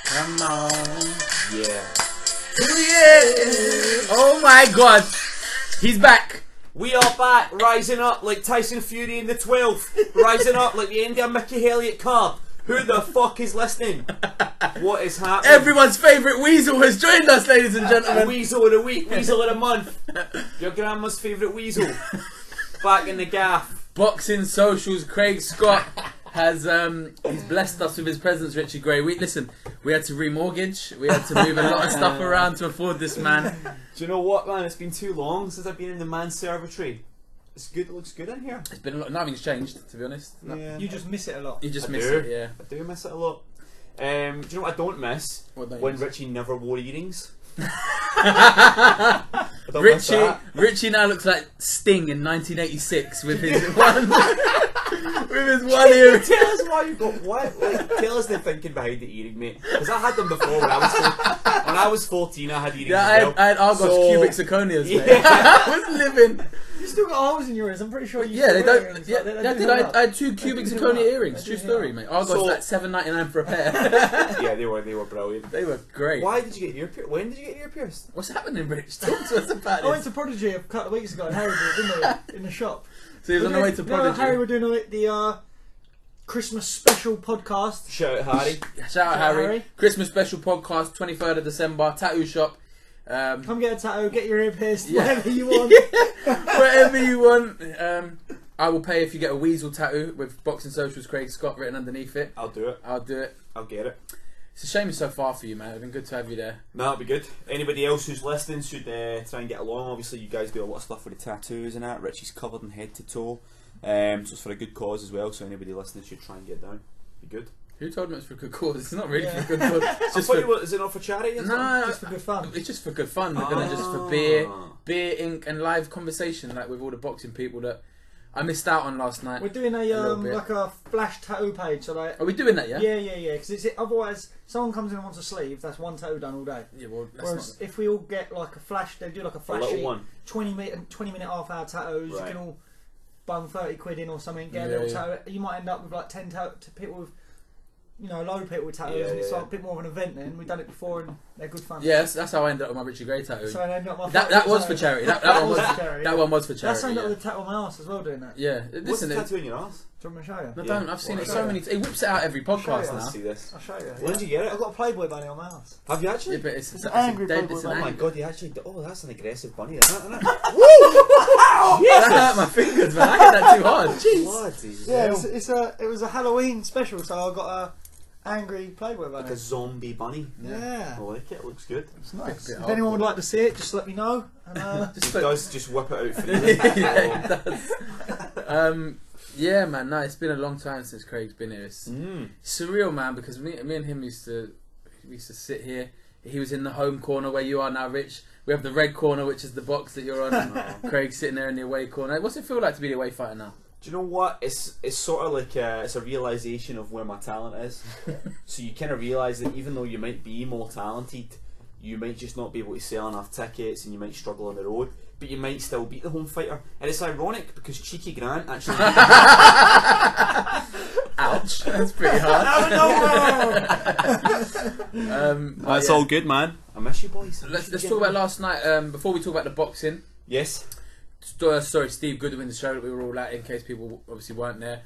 Come on. Yeah. Yeah. Oh my God. He's back. We are back, rising up like Tyson Fury in the 12th, rising up like the end of Mickey Elliott card. Who the fuck is listening? What is happening? Everyone's favourite weasel has joined us, ladies and gentlemen. Weasel of the week, weasel of the month. Your grandma's favourite weasel. Back in the gaff. Boxing Socials, Craig Scott has he's blessed us with his presence, Richie Gray. We had to remortgage, we had to move a lot of stuff around to afford this man. Do you know what, man? It's been too long since I've been in the manservatory. It's good. It looks good in here. It's been a lot. Nothing's changed, to be honest. Yeah. You just miss it a lot. You just I miss do. it, yeah. I do miss it a lot. Do you know what I don't miss? When Richie never wore earrings. I don't miss that. Richie now looks like Sting in 1986 with his one. With his one ear. Tell us why you got what? Like, tell us the thinking behind the earring, mate. Because I had them before when I was 14. I had earrings. Yeah, as well. I had Argos cubic zirconias, mate. Yeah. I was living. You still got holes in your ears. I'm pretty sure you. Yeah, they don't. Earrings. Yeah, Like, I had 2 cubic zirconia earrings. True story, mate. Argos like $7.99 for a pair. Yeah, they were brilliant. They were great. Why did you get your ear pierced? When did you get your ear pierced? What's happening, Rich? Talk to us about I went this. to Prodigy a couple of weeks ago in Harrogate, didn't we? In the shop. So he was on the way to Prodigy. Harry were doing the Christmas special podcast. Shout out Harry. Shout out Harry. Christmas special podcast, 23rd of December, tattoo shop. Come get a tattoo, get your ear pierced, Yeah. whatever you want. Whatever you want. I will pay if you get a weasel tattoo with Boxing Socials Craig Scott written underneath it. I'll do it. I'll do it. I'll get it. It's a shame it's so far for you, man. It's been good to have you there. No, it'll be good. Anybody else who's listening should try and get along. Obviously, you guys do a lot of stuff with the tattoos and that. Richie's covered in head to toe. So it's for a good cause as well. So anybody listening should try and get down. Be good. Who told me it's for a good cause? It's not really for a good cause. It's I just thought is it not for charity? No, Just for good fun. It's just for good fun. We're gonna just for beer, ink, and live conversation, like with all the boxing people that I missed out on last night. We're doing a little bit. like a flash tattoo page. So like, Are we doing that? Yeah. yeah. Because otherwise, someone comes in and wants a sleeve. That's one tattoo done all day. Yeah. Well, that's Whereas not. if we all get like a flash, they do like a flash little sheet, one. 20 minute half-hour tattoos. Right. You can all bung 30 quid in or something. Get a Yeah, little yeah. tattoo. You might end up with like 10 to people with, a load of people with tattoos, Yeah, and it's yeah. like a bit more of an event. Then we've done it before, and they're good fun. Yeah, that's how I ended up with my Richie Gray tattoo. So I ended up my That was for charity. That one was for charity. that one was for charity. That's something yeah. with a tattoo on my arse as well. Doing that. Yeah, What's listen. the tattoo in your ass? Do you want me to show you? No, Yeah. don't. I've seen Well, it I'll so show many. He whips it out every podcast you. now. Let's see this. I'll show you. When did you get it? I've got a Playboy bunny on my arse. Have you actually? Yeah, but it's It's an angry dead. Playboy It's an bunny. Oh my angry. god, you actually. Oh, that's an aggressive bunny, isn't it? That hurt my fingers, man. I hit that too hard. Jeez. Bloody Yeah, hell. it was a Halloween special, so I got a angry Playboy bunny. Like a zombie bunny. Yeah. I like it. It looks good. It's nice. Bit If anyone would like to see it, just let me know. And, It does just whip it out freely. Yeah, it does. Yeah, man. No, it's been a long time since Craig's been here. It's surreal, man. Because me and him used to sit here. He was in the home corner where you are now, Rich. We have the red corner, which is the box that you're on. Craig's sitting there in the away corner. What's it feel like to be the away fighter now? Do you know what? It's sort of like it's a realisation of where my talent is. So you kind of realise that even though you might be more talented, you might just not be able to sell enough tickets, and you might struggle on the road. But you might still beat the home fighter. And it's ironic because Cheeky Grant actually... Ouch. That's pretty hard. That's all good, man. I miss you, boys. Let's talk about last night. Before we talk about the boxing. Yes. Sorry, Steve Goodwin's show that we were all at, in case people obviously weren't there.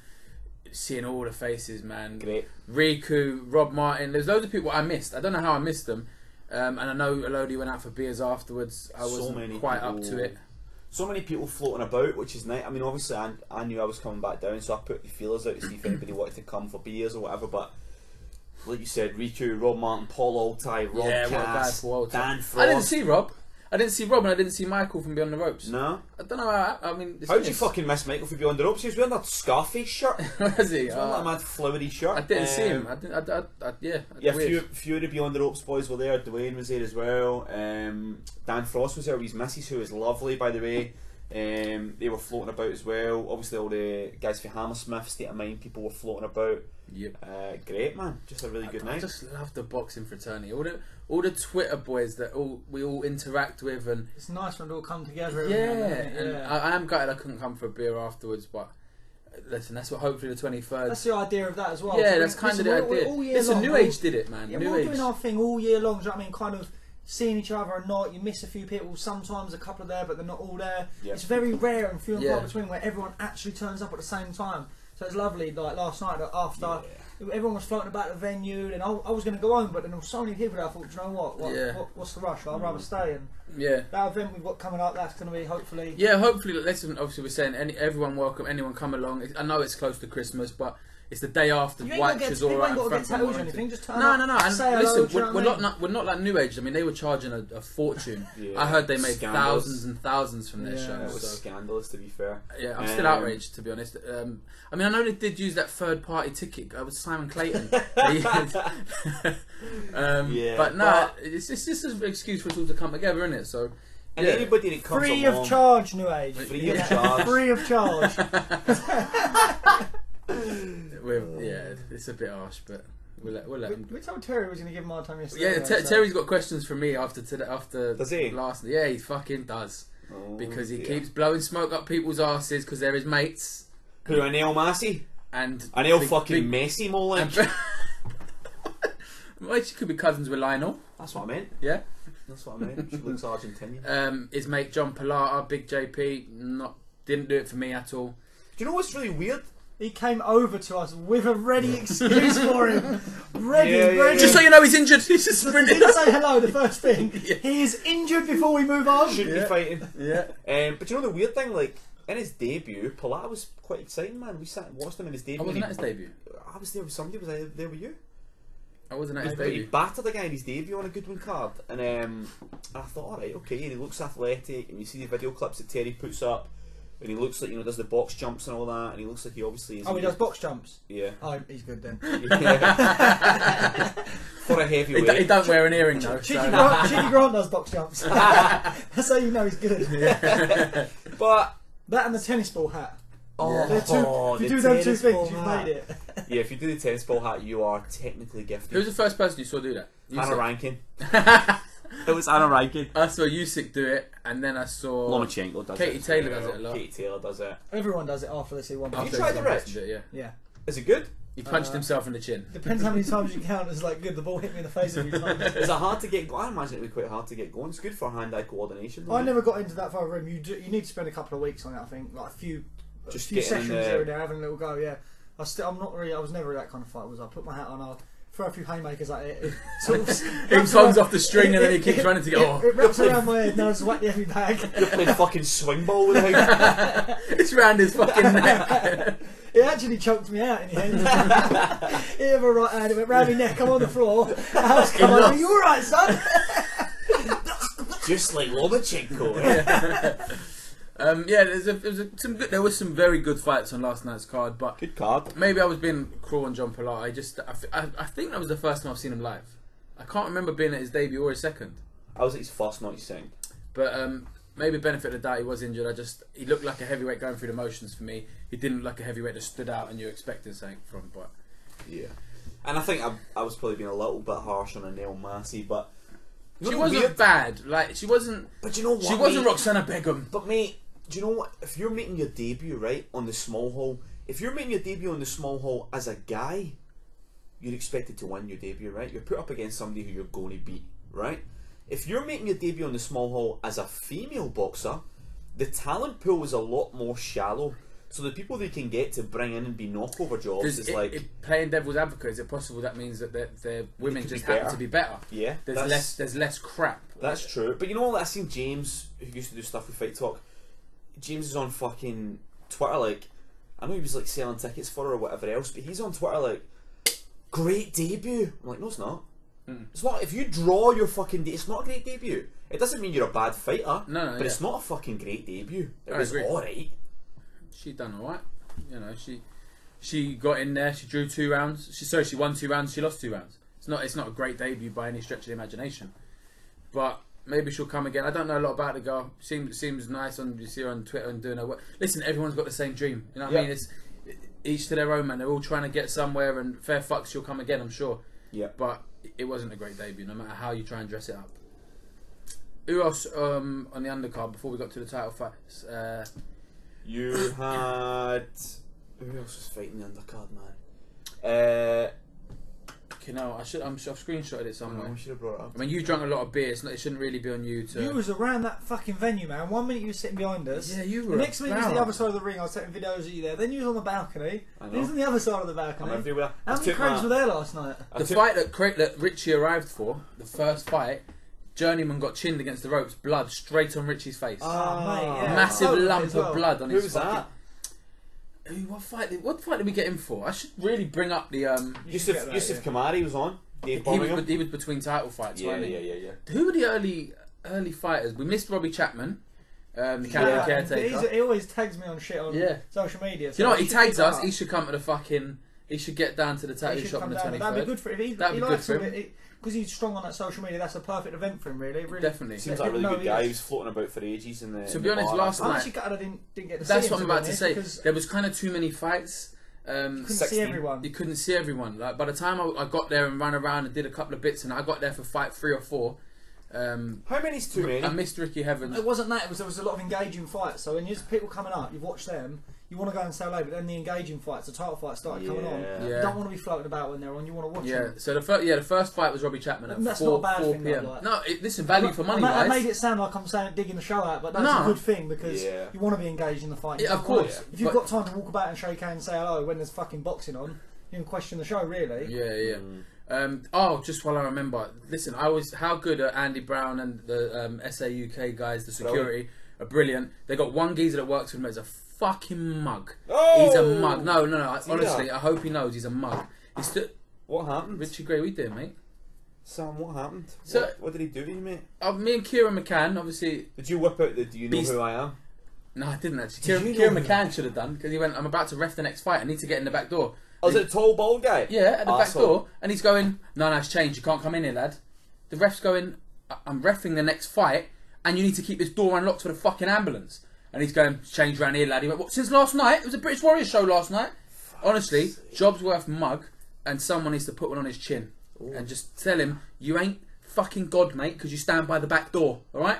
Seeing all the faces, man. Great. Riku, Rob Martin. There's loads of people I missed. I don't know how I missed them. And I know a load of you went out for beers afterwards. I wasn't quite up to it. So many people floating about, which is nice. I mean, obviously, I knew I was coming back down, so I put the feelers out to see if anybody wanted to come for beers or whatever. But like you said, Riku, Rob Martin, Paul Altai, Rob Yeah, what a guy, Cass, Paul Altai. Dan Frost. I didn't see Rob. I didn't see Rob, and I didn't see Michael from Beyond the Ropes. No. I don't know how. I mean, How did you fucking miss Michael from Beyond the Ropes? He was wearing that Scarface shirt. Was he? He was wearing that mad flowery shirt. I didn't see him. I didn't. Yeah. Yeah, weird. few of the Beyond the Ropes boys were there. Dwayne was there as well. Dan Frost was there with his missus, who was lovely, by the way. They were floating about as well. Obviously, all the guys for Hammersmith, State of Mind people were floating about. Yep. Great, man. Just a really good night. I just love the boxing fraternity. All the Twitter boys that we all interact with, and it's nice when it all come together. yeah. And I am gutted I couldn't come for a beer afterwards, but listen, that's what hopefully the 23rd. That's the idea of that as well. Yeah, So that's kind of the idea. All year Listen, long, New Age did it, man. Yeah, New we're Age. doing our thing all year long. Do you know what I mean? Kind of seeing each other or not. You miss a few people. Sometimes a couple are there, but they're not all there. Yeah. It's very rare and few and Yeah. far between where everyone actually turns up at the same time. So it's lovely. Like last night after. Everyone was floating about the venue, and I was going to go home, but then there were so many people there. I thought, do you know what? What's the rush? I'd rather stay. And that event we've got coming up, that's going to be hopefully. Yeah, hopefully. Listen, obviously we're saying everyone welcome, anyone come along. I know it's close to Christmas, but it's the day after. You ain't got to get tattoos or anything. Just turn up. No. And say listen, hello, we're not like New Age. I mean, they were charging a fortune. Yeah. I heard they made Scandalous. thousands and thousands from their Yeah. shows. It was So. scandalous, to be fair. Yeah, I'm still outraged, to be honest. I mean, I know they did use that third-party ticket. With Simon Clayton. But no, it's just an excuse for us all to come together, isn't it? So, And anybody that comes free along, of charge, New Age. Free of charge. Free of charge. it's a bit harsh, but we'll let him. We told Terry was going to give him our time yesterday. Yeah, Terry's got questions for me after Does he? last. Yeah, he fucking does. Oh, Because he dear. keeps blowing smoke up people's arses because they're his mates. Who, Anel Massey? And Anel fucking Messi Molinch. Well, she could be cousins with Lionel. That's what I meant. Yeah. That's what I meant. She looks Argentinian. His mate John Pilata, Big JP, didn't do it for me at all. Do you know what's really weird? He came over to us with a ready excuse for him. Ready. Just so you know, he's injured. He's just He sprinting. didn't say hello the first thing. Yeah. He is injured before we move on. Shouldn't be fighting. Yeah. But you know the weird thing, like in his debut, Pilata was quite exciting, man. We sat and watched him in his debut. I wasn't at his debut. I was there with somebody. Was I there with you? I wasn't at his He debut. battered the guy in his debut on a Goodwin card, and I thought, all right, okay. And he looks athletic, and you see the video clips that Terry puts up, and he looks like does the box jumps and all that, and he looks like he obviously is. Oh, he does box jumps. Yeah. Oh, he's good then. For a heavyweight. He don't wear an earring though. Cheeky So. Grant does box jumps. That's how you know he's good. But That and the tennis ball hat. oh, If you the do them two tennis things, ball you've hat. made it. Yeah, if you do the tennis ball hat, you are technically gifted. Who was the first person you saw do that? Hannah Usyk. Rankin. It was Hannah Rankin. I saw Usyk do it, and then I saw Lomachenko does Katie it. Taylor does it a lot. Katie Taylor does it. Everyone does it after they see one. Have you After tried the one person Rich? did it, Yeah. Is it good? He punched himself in the chin. Depends how many times you count as like good. The ball hit me in the face every time. Is it hard to get going? I imagine it'd be quite hard to get going. It's good for hand-eye coordination. I never got into that far room. You need to spend a couple of weeks on it. I think like a few Just few getting in sessions there. here and there, having a little go. Yeah, I was never that kind of fighter. Was I? Put my hat on. I'll throw a few haymakers at it. It sort of He comes off the string and then he keeps running to go. It wraps around my head and I just whack the heavy bag. You're playing fucking swing ball with him. It's round his fucking neck. It actually choked me out in the end. He had a right hand, it went round my neck, I'm on the floor. I was come on, are you alright, son? Just like Lomachenko. There was some very good fights on last night's card, but Good card. maybe I was being cruel on John Pilata. I think that was the first time I've seen him live. I can't remember being at his debut or his second. I was at his first night saying. But maybe benefit of the doubt, he was injured. He looked like a heavyweight going through the motions for me. He didn't look like a heavyweight that stood out and you expected something from. But Yeah. And I think I was probably being a little bit harsh on Anel Massey, but she wasn't bad. Like she wasn't. But you know what? She wasn't mate? Roxana Begum. But mate, do you know what? If you're making your debut right on the small hall, as a guy, you're expected to win your debut, right? You're put up against somebody who you're going to beat, right? If you're making your debut on the small hall as a female boxer, the talent pool is a lot more shallow. So the people they can get to bring in and be knockover jobs is playing devil's advocate. Is it possible that means that the women could just be happen better. to be better? Yeah, There's less crap. That's true. But you know what? I seen James, who used to do stuff with Fight Talk. James is on fucking Twitter, like, I know he was like selling tickets for her or whatever else, but he's on Twitter like, great debut. I'm like, no, it's not. It's not. If you draw your fucking it's not a great debut. It doesn't mean you're a bad fighter. No, but it's not a fucking great debut. It I was agree. alright. She done alright. You know, she got in there. She drew 2 rounds. She won 2 rounds. She lost 2 rounds. It's not a great debut by any stretch of the imagination. But maybe she'll come again. I don't know a lot about the girl. Seems nice you see her on Twitter and doing her work. Listen, everyone's got the same dream. You know what I mean? It's each to their own, man. They're all trying to get somewhere, and fair fucks, she'll come again, I'm sure. Yeah. But it wasn't a great debut, no matter how you try and dress it up. Who else on the undercard before we got to the title fights? You had Who else was fighting the undercard, man? I've screenshotted it somewhere. We should have brought it up. I mean, you drunk a lot of beer. It shouldn't really be on you to. You was around that fucking venue, man. 1 minute you were sitting behind us. Yeah, you were. The next minute you was the other side of the ring. I was taking videos of you there. Then you was on the balcony. Then you was on the other side of the balcony. I'm everywhere. How many Craigs were there last night? The fight that Richie arrived for, the first fight, Journeyman got chinned against the ropes, blood straight on Richie's face. Oh, mate, yeah. Massive lump of blood on his Who's fucking... that? What fight did we get him for? I should really bring up the... Yusuf Kamari was on. He was between title fights, wasn't he? Yeah. Who were the early fighters? We missed Robbie Chapman, the Canadian caretaker. He always tags me on shit on social media. So you know what? He tags us. He should come to the fucking... He should get down to the tattoo shop on the 23rd. That'd be good for him. That'd be good for him. Because he's strong on that social media, that's a perfect event for him, really. Definitely. Seems like a really good guy. He was floating about for ages in the. To be honest, last night. I'm actually gutted I didn't get to see him. That's what I'm about to say. There was kind of too many fights. You couldn't see everyone. You couldn't see everyone. Like by the time I got there and ran around and did a couple of bits, and I got there for fight 3 or 4. How many's too many? I missed Ricky Heavens. It wasn't that. There was a lot of engaging fights. So when there's people coming up, you've watched them. You want to go and say hello, but then the engaging fights, the title fights started coming on. Yeah. You don't want to be floating about when they're on. You want to watch them. So the first fight was Robbie Chapman at 4 p.m. Though, like. No, listen, value for money. I made it sound like I'm saying digging the show out, but that's a good thing because you want to be engaged in the fight. Yeah, of course. If you've got time to walk about and shake hands and say hello when there's fucking boxing on, you can question the show, really. Yeah. Just while I remember, listen, how good are Andy Brown and the SAUK guys, the security, are brilliant. They got one geezer that works with them as a fucking mug. Oh! He's a mug. No. Honestly, I hope he knows he's a mug. What happened? Richie Gray, we did, mate. Sam, what happened? So, what did he do to you, mate? Me and Kieran McCann, obviously. Did you whip out the "Do you know who I am"? No, I didn't actually. Kieran McCann should have done because he went, "I'm about to ref the next fight. I need to get in the back door." Oh, is it a tall, bald guy? Yeah, at the back door, and he's going, "No, it's changed. You can't come in here, lad." The ref's going, "I'm reffing the next fight, and you need to keep this door unlocked for the fucking ambulance." And he's going, "Change around here, lad." He went, "What? Since last night? It was a British Warriors show last night." Honestly, job's worth mug, and someone needs to put one on his chin and just tell him, "You ain't fucking God, mate, because you stand by the back door, all right?"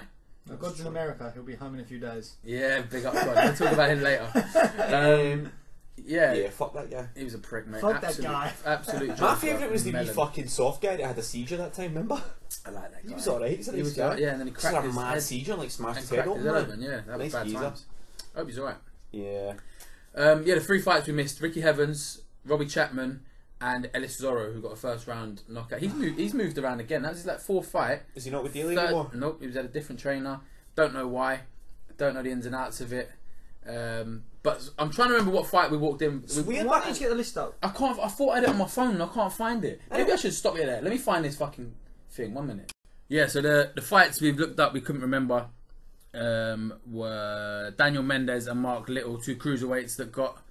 God's in America. He'll be home in a few days. Yeah, big up God. We'll talk about him later. Yeah, fuck that guy. He was a prick, mate. Fuck that guy. Absolute. My favourite was the wee fucking soft guy that had a seizure that time. Remember? I like that guy. He was alright. He was guy. Yeah, and then he cracked his mad head. seizure and like smashed his Cracked head his open. Yeah, that was bad times. I hope he's alright. Yeah. The 3 fights we missed: Ricky Heavens, Robbie Chapman, and Ellis Zorro, who got a first round knockout. He's moved around again. That was his 4th fight. Is he not with Daly anymore? Nope, he was at a different trainer. Don't know why. Don't know the ins and outs of it. But I'm trying to remember what fight we walked in. Why didn't you get the list up? I can't. I thought I had it on my phone and I can't find it. Maybe I should stop you there. Let me find this fucking thing. 1 minute. Yeah. So the fights we've looked up, we couldn't remember, were Daniel Mendes and Mark Little, 2 cruiserweights that got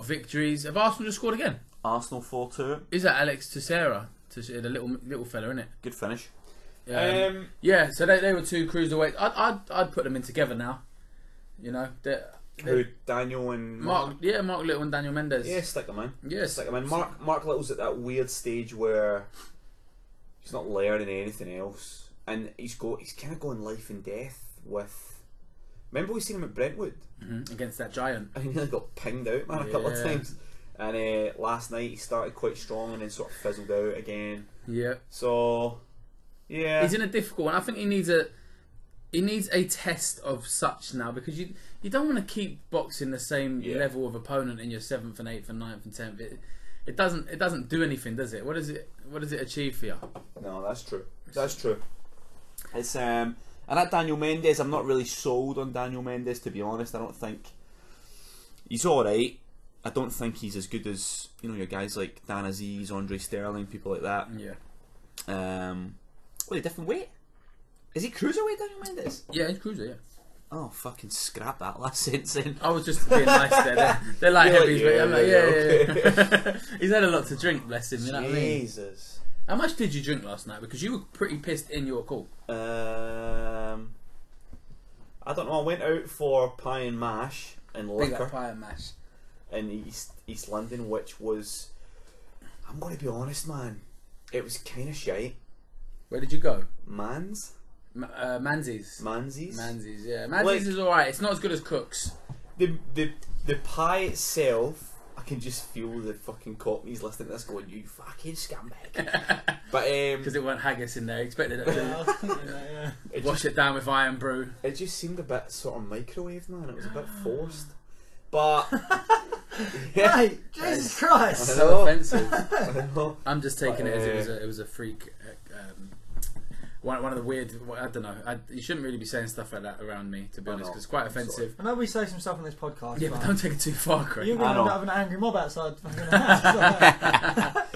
victories. Have Arsenal just scored again? Arsenal 4-2. Is that Alex Teixeira? The little fella, isn't it? Good finish. Yeah. So they were 2 cruiserweights. I'd put them in together now. You know. Who, Daniel and Mark? Yeah, Mark Little and Daniel Mendes. Yeah, stick them in. Yeah, stick them in. Mark Little's at that weird stage where he's not learning anything else, and he's kind of going life and death with. Remember we seen him at Brentwood against that giant, and he nearly got pinged out, man, a couple of times. And last night he started quite strong and then sort of fizzled out again. Yeah. So, yeah, he's in a difficult one. I think he needs a test of such now, because you don't want to keep boxing the same level of opponent in your 7th and 8th and 9th and 10th. It doesn't do anything, does it? What does it achieve for you? No, that's true. That's true. It's and that Daniel Mendes, I'm not really sold on Daniel Mendes, to be honest. I don't think he's alright. I don't think he's as good as your guys like Dan Aziz, Andre Sterling, people like that. Yeah. What a different weight. Is he cruiserweight, Daniel Mendes? Yeah, he's cruiser, yeah. Oh, fucking scrap that last sentence in. I was just being nice there. They're like heavies, but I'm like, yeah. He's had a lot to drink, bless him, you know what I mean? Jesus. How much did you drink last night? Because you were pretty pissed in your call. I don't know, I went out for pie and mash and liquor. Big up pie and mash. In East London, which was, I'm going to be honest, man, it was kind of shite. Where did you go? Manzies. Manzies, yeah. Manzies like, is alright. It's not as good as Cook's. The pie itself I can just feel the fucking Cockneys listening to this going, you fucking scumbag. But because it weren't haggis in there, expected it to I was thinking that, yeah. wash it down with iron brew. it just seemed a bit sort of microwave, man. It was a bit forced. But yeah, Mate, Jesus Christ! So offensive. I know. I'm just taking it as it was a freak. One of the weird. I don't know. You shouldn't really be saying stuff like that around me, to be honest, because it's quite offensive. I know we say some stuff on this podcast. Yeah, but don't take it too far, Craig. You're going to end up having an angry mob outside fucking the house.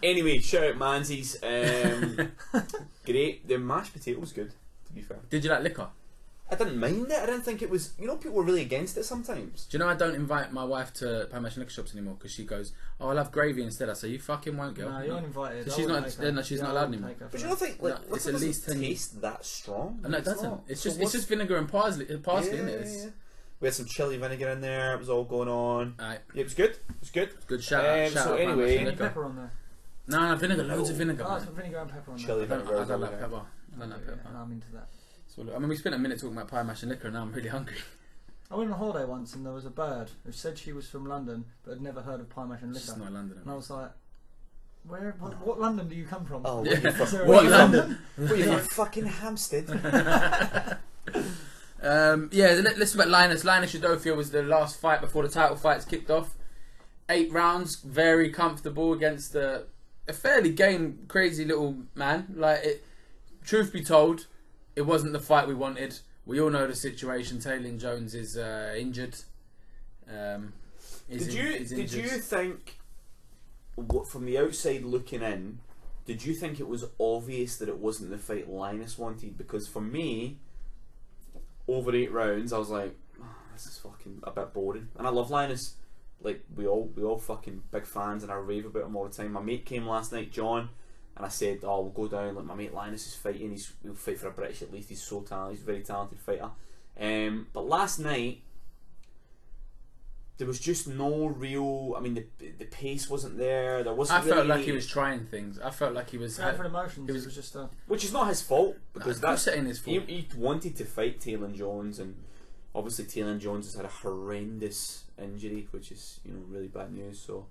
Anyway, shout out Manzies. Great. The mashed potato was good, to be fair. Did you like liquor? I didn't mind it. I didn't think it was. You know, people were really against it sometimes. Do you know I don't invite my wife to pie mash and liquor shops anymore because she goes, "Oh, I'll have gravy instead." I say, "You fucking won't, girl." No, you're uninvited. So she's not. She's not allowed anymore. But you don't think like No, it's at least 10 taste that strong? No, it doesn't. It's just vinegar and parsley, isn't it? Yeah. We had some chili vinegar in there. It was all going on. Right. Yeah, it was good. It was good. Good shout out. So anyway, Any pepper on there? No, vinegar. Loads of vinegar. Oh, it's got vinegar and pepper on there. Chili I vinegar. don't like pepper. I don't like pepper. Yeah, I'm into that. So, I mean, we spent a minute talking about pie mash and liquor, and now I'm really hungry. I went on a holiday once and there was a bird who said she was from London but had never heard of pie mash and liquor. It's not London. And I was like, what London do you come from? Oh, Yeah. what London? What you fucking Hampstead? Let's talk about Linus. Linus Udofia was the last fight before the title fights kicked off. 8 rounds, very comfortable against a fairly game crazy little man. Truth be told, it wasn't the fight we wanted. We all know the situation. Taylor Jones is injured. Did you think, from the outside looking in, did you think it was obvious that it wasn't the fight Linus wanted? Because for me, over 8 rounds, I was like, oh, this is fucking a bit boring. And I love Linus. Like we all fucking big fans, and I rave about him all the time. My mate came last night, John. And I said, oh, we'll go down, like my mate Linus is fighting, he'll fight for a British at least, he's so talented, he's a very talented fighter. But last night, there was just no real, I mean, the pace wasn't there, there wasn't I felt really like he was trying things. I felt like he was... Going for emotions, it was just a... Which is not his fault, because that's... his fault. He wanted to fight Taylor Jones, and obviously Taylor Jones has had a horrendous injury, which is, really bad news, so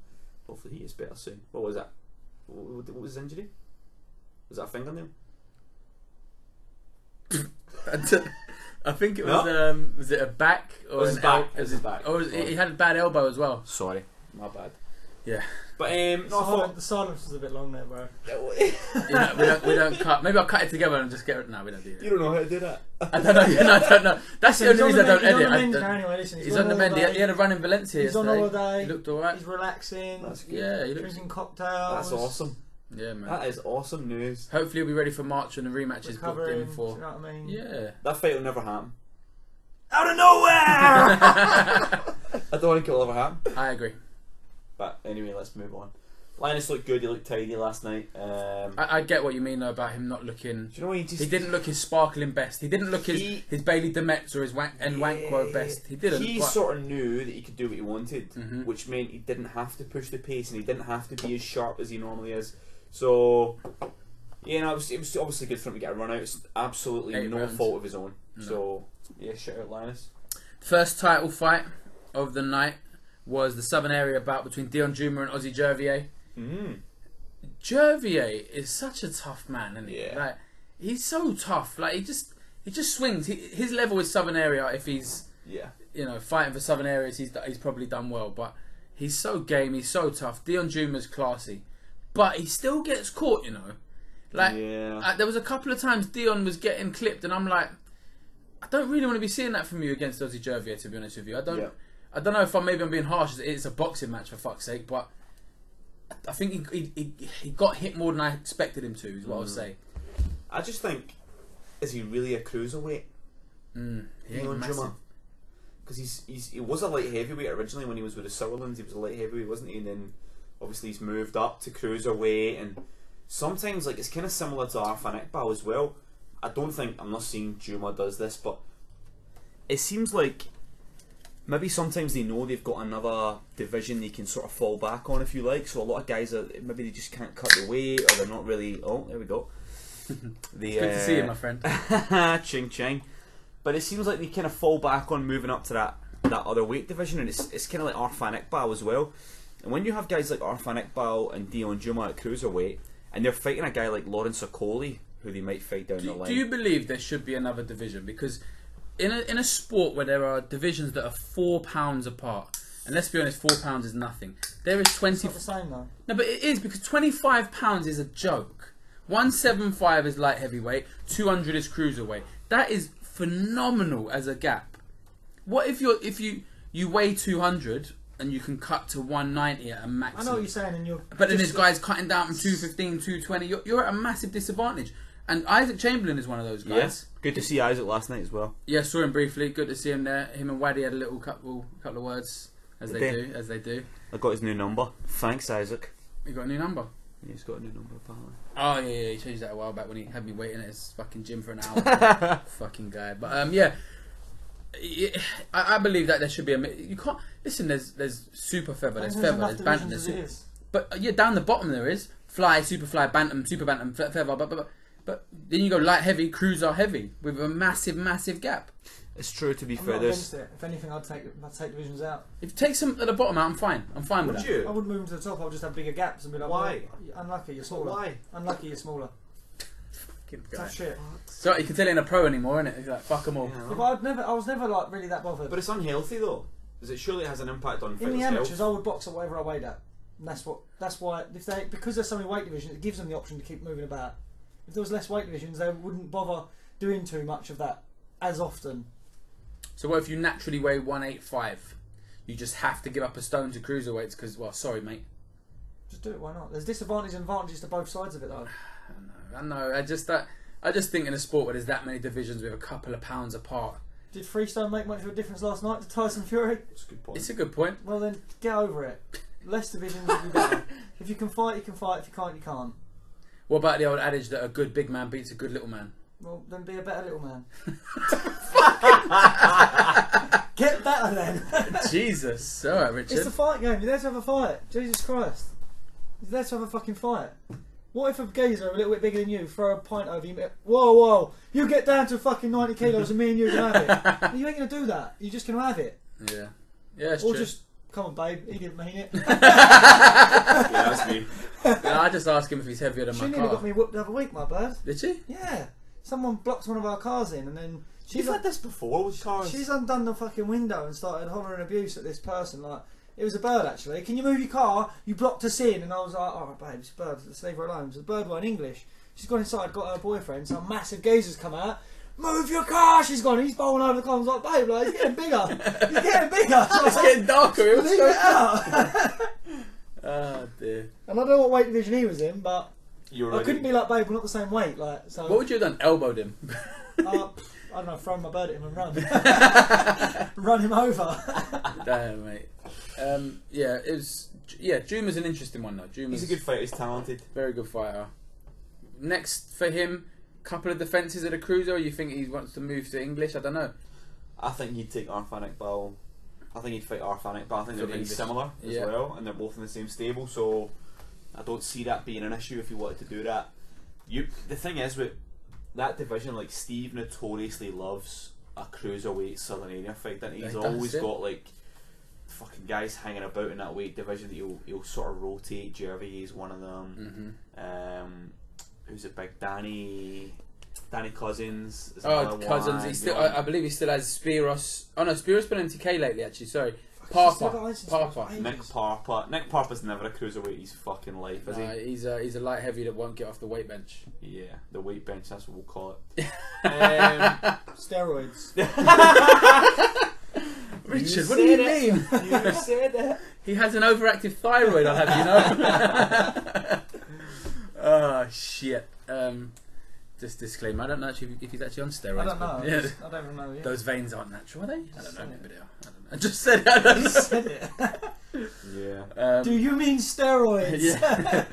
hopefully he is better soon. What was that? What was his injury? Was that a fingernail? I think it was. Was it a back or it was his back? It was his back. Or he had a bad elbow as well. Sorry, my bad. Yeah, but no, the silence was a bit long there, bro. we don't cut. Maybe I'll cut it together and just get it. No, we don't do that. You don't know how to do that. I don't know. I don't know. That's the only reason I don't He's edit. He's on the mend. He had a run in Valencia. He's on holiday. He looked alright. He's relaxing. That's good. Yeah, he drinking cocktails. That's awesome. Yeah, man. That is awesome news. Hopefully he'll be ready for March when the rematch is booked in for. You know what I mean? Yeah. That fight will never happen. Out of nowhere! I don't think it'll ever happen. I agree. But anyway, let's move on. Linus looked good. He looked tidy last night. I get what you mean though about him not looking. Do you know he didn't look his sparkling best. He didn't look his Bailey Demetz or his Wankwo best. He didn't. He sort of knew that he could do what he wanted, Mm-hmm. which meant he didn't have to push the pace and he didn't have to be as sharp as he normally is. So, it was obviously good for him to get a run out. It's absolutely 8 no rounds. fault of his own. No. So, yeah, shout out Linus. First title fight of the night was the Southern Area bout between Dion Juma and Ozzy Jervier. Jervier is such a tough man, isn't he? Yeah. Like, he's so tough. Like he just swings. His level is Southern Area. If he's fighting for Southern Areas, he's probably done well. But he's so game. He's so tough. Dion Juma's classy, but he still gets caught. There was a couple of times Dion was getting clipped, and I'm like, I don't really want to be seeing that from you against Ozzy Jervier. To be honest with you, I don't know if I'm being harsh. It's a boxing match for fuck's sake, but I think he got hit more than I expected him to. Is what I'll say. I just think, is he really a cruiserweight? He ain't massive. Because he was a light heavyweight originally when he was with the Sutherlands. He was a light heavyweight, wasn't he? And then obviously he's moved up to cruiserweight, and sometimes it's kind of similar to Arfan Iqbal as well. I'm not saying Juma does this, but it seems like maybe sometimes they know they've got another division they can sort of fall back on, if you like. So a lot of guys maybe they just can't cut the weight, or they're not really. Oh, there we go. It's good to see you, my friend. Ching ching. But it seems like they kind of fall back on moving up to that other weight division, and it's kind of like Arfan Iqbal as well. And when you have guys like Arfan Iqbal and Dion Juma at cruiserweight, and they're fighting a guy like Lawrence Okoli, who they might fight down the line. Do you believe there should be another division? Because in a sport where there are divisions that are £4 apart, and let's be honest, £4 is nothing. There is 20. It's not the same though. No, but it is, because £25 is a joke. 175 is light heavyweight. 200 is cruiserweight. That is phenomenal as a gap. What if you weigh 200 and you can cut to 190 at a maximum? I know what you're saying, and But then this guy's cutting down from 215, 220. You're at a massive disadvantage. And Isaac Chamberlain is one of those guys. Yes, good to see Isaac last night as well. Yeah, saw him briefly. Good to see him there. Him and Waddy had a little couple of words, as they do. I got his new number. Thanks, Isaac. He got a new number. Yeah, he's got a new number apparently. Oh yeah, he changed that a while back when he had me waiting at his fucking gym for an hour. Fucking guy. But yeah, I believe that there should be you can't listen. There's super feather, there's feather, there's bantam, there's but yeah, down the bottom there is fly, super fly, bantam, super bantam, feather, but then you go light heavy, cruiser heavy with a massive gap. It's true, to be I'm fair. not against it. If anything, I'd take divisions out. If you take some at the bottom out, I'm fine. I'm fine with that. You? I wouldn't move them to the top. I would just have bigger gaps and be like, why? Well, unlucky, you're smaller. Why? Unlucky, you're smaller. Tough shit. So you can tell he ain't a pro anymore, innit? He's like, fuck them all. Yeah, but I was never like really that bothered. But it's unhealthy though. Because it surely has an impact on in the health. amateurs, I would box at whatever I weighed at. And that's why because there's so many weight divisions, it gives them the option to keep moving about. If there was less weight divisions, they wouldn't bother doing too much of that as often. So what if you naturally weigh 185? You just have to give up a stone to cruiserweights because, well, sorry, mate. Just do it. Why not? There's disadvantages and advantages to both sides of it, though. I know. I just think in a sport where there's that many divisions with a couple of pounds apart. Did freestyle make much of a difference last night to Tyson Fury? It's a good point. It's a good point. Well then, get over it. Less divisions would be better. If you can fight, you can fight. If you can't, you can't. What about the old adage that a good big man beats a good little man? Well, then be a better little man. Get better then. Jesus. Alright, Richard. It's a fight game. You're there to have a fight. Jesus Christ. You're there to have a fucking fight. What if a geezer a little bit bigger than you throw a pint over you? Whoa. You get down to fucking 90 kilos and me and you can have it. You ain't going to do that. You're just going to have it. Yeah. Yeah, it's or true. just, come on babe, he didn't mean it. Yeah, that's me. Yeah, I just asked him if he's heavier than She my nearly car. got me whooped the other week, my bird. Did she? Yeah. Someone blocked one of our cars in and then... You've had this before with cars. She's undone the fucking window and started hollering abuse at this person. Like, it was a bird actually. Can you move your car? You blocked us in. And I was like, oh babe, it's a bird. Let's leave her alone. So the bird weren't English. She's gone inside, got her boyfriend. Some massive geezer's come out. Move your car! She's gone. He's bowling over the car. I was like, babe, like, he's getting bigger. He's getting bigger. It's getting darker. It was Leave it out. Oh dear. And I don't know what weight division he was in, but You're I couldn't be like, babe, we're not the same weight. Like, so. What would you have done? Elbowed him? I don't know, throw my bird at him and run. Run him over. Damn, mate. Yeah, it was. Yeah, Juma's an interesting one though. He's a good fighter. He's talented. Very good fighter. Next for him, couple of defences at a cruiser. Or you think he wants to move to English? I don't know. I think he'd take Arfan Iqbal. I think he'd fight Arfan Iqbal. I think they're very English. similar as well, and they're both in the same stable. So I don't see that being an issue if he wanted to do that. The thing is with that division, like Steve notoriously loves a cruiserweight Southern area fight. Doesn't he? He's always got like fucking guys hanging about in that weight division that he'll sort of rotate. Jervy is one of them. Who's a big Danny Cousins? Is Cousins. one. He still. I believe he still has Spiros. Oh no, Spiros been in TK lately. Actually, sorry. Parpa. Nick Parpa's never a cruiserweight. He's fucking life, is he? He's a light heavy that won't get off the weight bench. Yeah, the weight bench. That's what we'll call it. Steroids. Richard, what do you mean? You said it. He has an overactive thyroid. I'll have you know. Oh shit. Just disclaimer. I don't know actually if he's actually on steroids. I don't know. Yeah. I don't even know. Yeah. Those veins aren't natural, are they? I don't know. Maybe they are. I don't know. I just said it. I don't know. Said it. Yeah. Do you mean steroids? Yeah.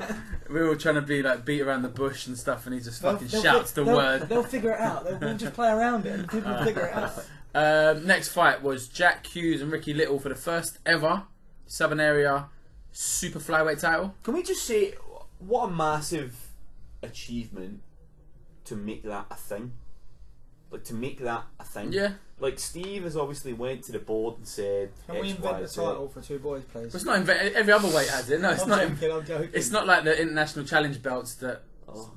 We're all trying to be like beat around the bush and stuff, and he just fucking shouts the word. They'll figure it out. We'll just play around it, and people will figure it out. Next fight was Jack Hughes and Ricky Little for the first ever Southern Area Super Flyweight title. Can we just say what a massive achievement to make that a thing? like to make that a thing. Yeah. Like Steve has obviously went to the board and said, "Can we invent a title for two boys, please?" But it's not every other weight has it. No, it's not. I'm joking. It's not like the international challenge belts that. Oh.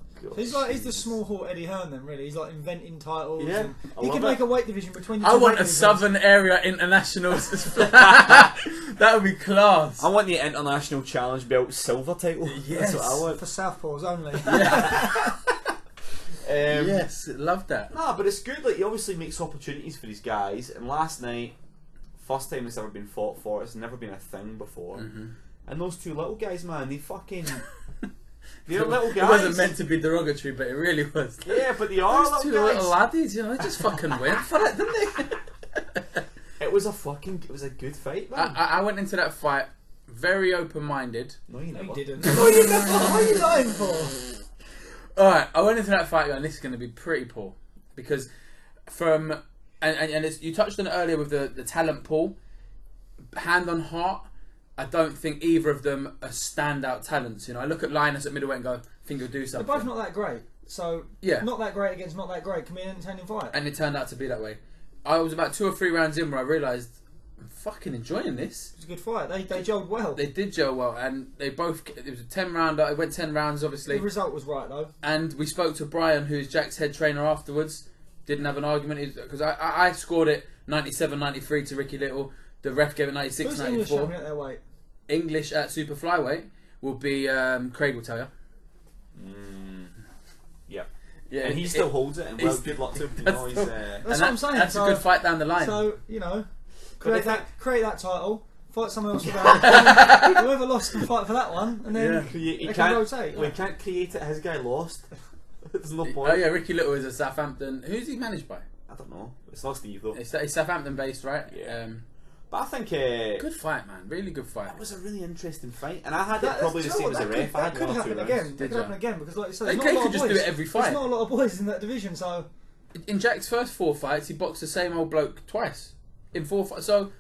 So he's the small Hawk Eddie Hearn then, really. He's like inventing titles. Yeah, he could make a weight division between the two. I want a Southern Area International. That would be class. I want the International Challenge Belt silver title. Yes. That's what I want. For Southpaws only. Yeah. Yes, love that. Nah, but it's good. Like he obviously makes opportunities for these guys. And last night, first time it's ever been fought for. It's never been a thing before. And those two little guys, man, they fucking. They're little guys. It wasn't meant to be derogatory, but it really was. Yeah, but they are those two guys. little laddies, you know, they just fucking went for it, didn't they? It was a good fight, man. I went into that fight very open-minded. No, you didn't. What are you lying for? Alright, I went into that fight going, this is going to be pretty poor. Because from... And it's, you touched on it earlier with the talent pool. Hand on heart, I don't think either of them are standout talents. You know, I look at Linus at middleweight and go, I think he'll do something. They're both not that great. So, yeah. Not that great against not that great can be an entertaining fight. And it turned out to be that way. I was about 2 or 3 rounds in where I realised, I'm fucking enjoying this. It was a good fight. They gelled well. They did gel well, and they both... It was a 10-rounder. It went 10 rounds, obviously. The result was right, though. And we spoke to Brian, who's Jack's head trainer, afterwards. Didn't have an argument, because I scored it 97-93 to Ricky Little. The ref gave it 96-94. Who's English champion at their weight? English at super flyweight will be Craig will tell you. Yeah. Yeah, and he still holds it, and well, good luck to him. You know, that's what I'm saying. That's a good fight down the line. So, you know, create that title, fight someone else without it. Whoever lost can fight for that one, and then they can rotate. We can't create it. His guy lost. There's no point. Oh yeah, Ricky Little is a Southampton. Who's he managed by? I don't know. It's not Steve though. It's Southampton based, right? Yeah. But I think good fight, man. Really good fight. It was a really interesting fight, and I had it probably the same as a ref. That could happen again. That could happen again because, like you said, they could just do it every fight. There's not a lot of boys in that division, so. In Jack's first 4 fights, he boxed the same old bloke twice in 4 fights. So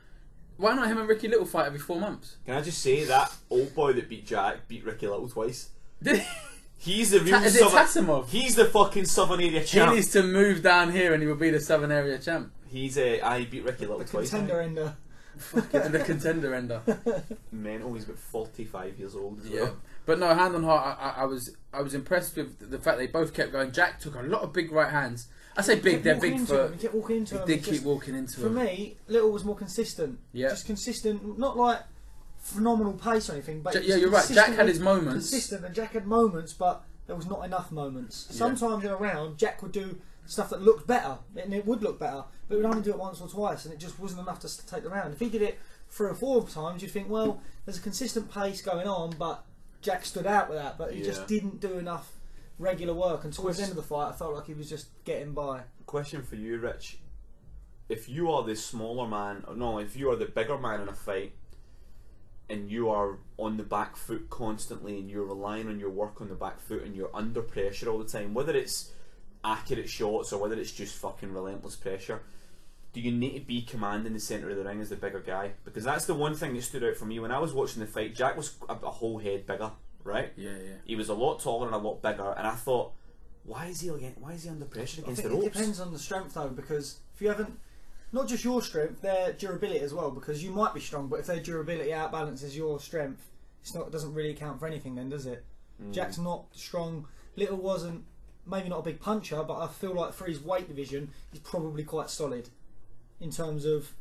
why not him and Ricky Little fight every 4 months? Can I just say that old boy that beat Jack beat Ricky Little twice? Did he? He's the real Is it Tasimov? He's the fucking Southern Area champ. He needs to move down here, and he will be the Southern Area champ. He's I beat Ricky Little twice. Contender ender. The contender ender. Mental. He's about 45 years old. As Yeah, well. but no, hand on heart, I was impressed with the fact they both kept going. Jack took a lot of big right hands. I say big, they're big for. He kept walking into him. He did keep walking into him. For me, Little was more consistent. Yeah, just consistent, not like phenomenal pace or anything. But yeah, you're right. Jack had his moments. Consistent, and Jack had moments, but there was not enough moments. Sometimes in a round, Jack would do stuff that looked better, and it would look better, but he would only do it once or twice, and it just wasn't enough to take the round. If he did it 3 or 4 times, you'd think, well, there's a consistent pace going on, but Jack stood out with that, but he just didn't do enough regular work, and towards the end of the fight, I felt like he was just getting by. Question for you, Rich. If you are the smaller man, if you are the bigger man in a fight, and you are on the back foot constantly, and you're relying on your work on the back foot, and you're under pressure all the time, whether it's accurate shots or whether it's just fucking relentless pressure, do you need to be commanding the centre of the ring as the bigger guy? Because that's the one thing that stood out for me when I was watching the fight. Jack was a whole head bigger, right? Yeah. He was a lot taller and a lot bigger, and I thought, why is he under pressure against the ropes? It depends on the strength though, because if you haven't, not just your strength, their durability as well, because you might be strong, but if their durability outbalances your strength, it doesn't really count for anything then, does it? Jack's not strong. Little wasn't, maybe not a big puncher, but I feel like for his weight division, he's probably quite solid in terms of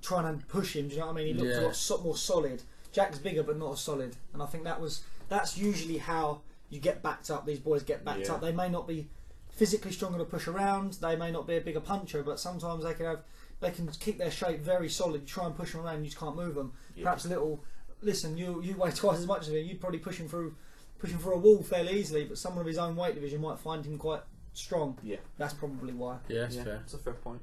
trying to push him. Do you know what I mean? He looked a lot more solid. Jack's bigger, but not as solid, and I think that's usually how you get backed up. These boys get backed up. They may not be physically strong enough to push around. They may not be a bigger puncher, but sometimes they can keep their shape very solid. You try and push them around, you just can't move them. Perhaps Little. Listen, you weigh twice as much as him. You'd probably push him through a wall fairly easily, but someone of his own weight division might find him quite strong. Yeah, that's probably why. Yeah, that's fair. That's a fair point.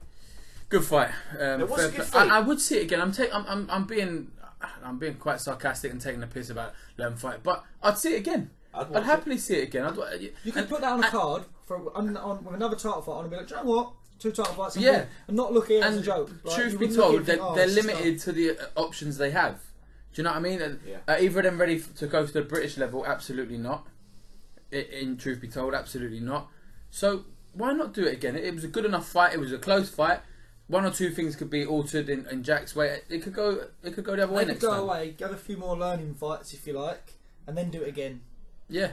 Good fight. It was a good fight. I would see it again. I'm being quite sarcastic and taking the piss about them fight, but I'd see it again. I'd happily see it again. You could put that on a card with another title fight on and be like, do you know what? 2 title fights, and not look at it as a joke. Like, truth be told, they're limited to the options they have. Do you know what I mean? Either of them ready to go to the British level? Absolutely not. In truth be told, absolutely not. So why not do it again? It was a good enough fight. It was a close fight. One or two things could be altered in Jack's way. It could go the other way next time. Go away, have a few more learning fights if you like, and then do it again. Yeah.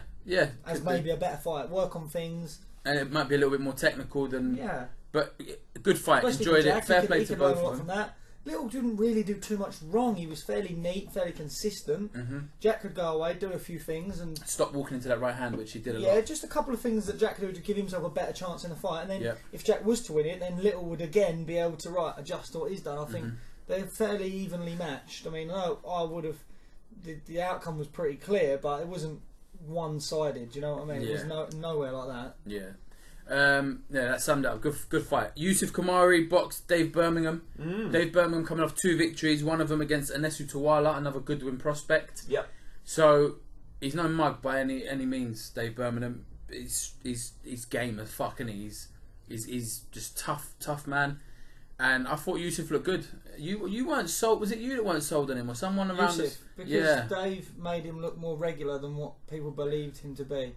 As maybe a better fight. Work on things. And it might be a little bit more technical than. Yeah. But a good fight. Especially Enjoyed Jack, it. Fair play to both of them. From that. Little didn't really do too much wrong. He was fairly neat, fairly consistent. Jack could go away, do a few things, and stop walking into that right hand, which he did a lot. Yeah, just a couple of things that Jack could do to give himself a better chance in the fight. And then if Jack was to win it, then Little would again be able to adjust to what he's done. I think they're fairly evenly matched. I mean, I would have. The outcome was pretty clear, but it wasn't one-sided. Do you know what I mean? It was nowhere like that. Yeah. That summed it up. Good fight. Yusuf Kamari boxed Dave Birmingham. Dave Birmingham coming off 2 victories, one of them against Anesu Tawala, another Goodwin prospect. Yep. So he's no mug by any means. Dave Birmingham, he's game as fuck, and he's just tough man. And I thought Yusuf looked good. You weren't sold. Was it you that weren't sold on him, or someone around? Yusuf, because Dave made him look more regular than what people believed him to be.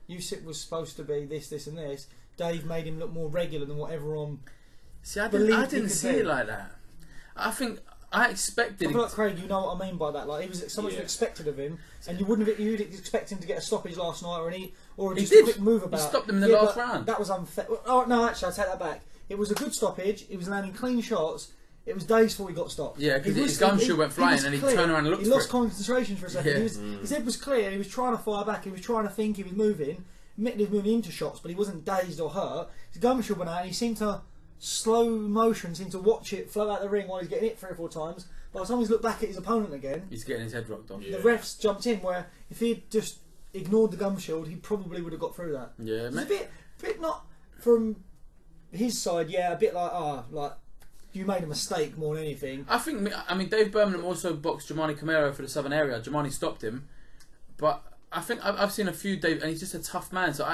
Yusuf was supposed to be this, and this. Dave made him look more regular than what everyone. See, I didn't see it like that. I think I expected. I feel like Craig, you know what I mean by that. Like, he was so much expected of him, and you'd expect him to get a stoppage last night, or just a quick move about. He stopped him in the last round. That was unfair. Oh no, actually, I take that back. It was a good stoppage. He was landing clean shots. It was days before he got stopped. Yeah, because his gumshoe went flying and he turned around and looked for it. He lost concentration for a second. Yeah. His head was clear. He was trying to fire back. He was trying to think. He was moving. Admittedly, he was moving into shots, but he wasn't dazed or hurt. His gumshoe went out and he seemed to slow motion, seemed to watch it float out the ring while he's getting hit 3 or 4 times. By the time he's looked back at his opponent again, he's getting his head rocked off. The refs jumped in, where if he'd just ignored the gum shield, he probably would have got through that. Yeah, it's a bit not from his side. Yeah, a bit like you made a mistake more than anything. I mean, Dave Birmingham also boxed Jamani Camaro for the Southern area. Jamani stopped him, but I think I've seen a few Dave, and he's just a tough man. So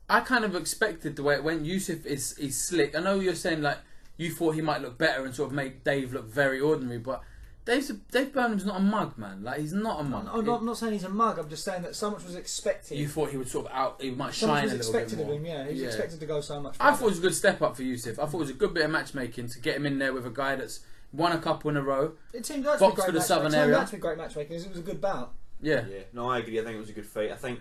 I kind of expected the way it went. Yusuf is slick. I know you're saying like you thought he might look better and sort of make Dave look very ordinary, but Dave Birmingham's not a mug, man. Like, he's not a mug. I'm not saying he's a mug. I'm just saying that so much was expected. You thought he would sort of he might shine a little bit more. So much was expected of him. Yeah, he was expected to go so much further. I thought it was a good step up for Yusuf. I thought it was a good bit of matchmaking to get him in there with a guy that's won a couple in a row. It seemed to be great matchmaking. It was great matchmaking. It was a good bout. Yeah. No, I agree. I think it was a good fight. I think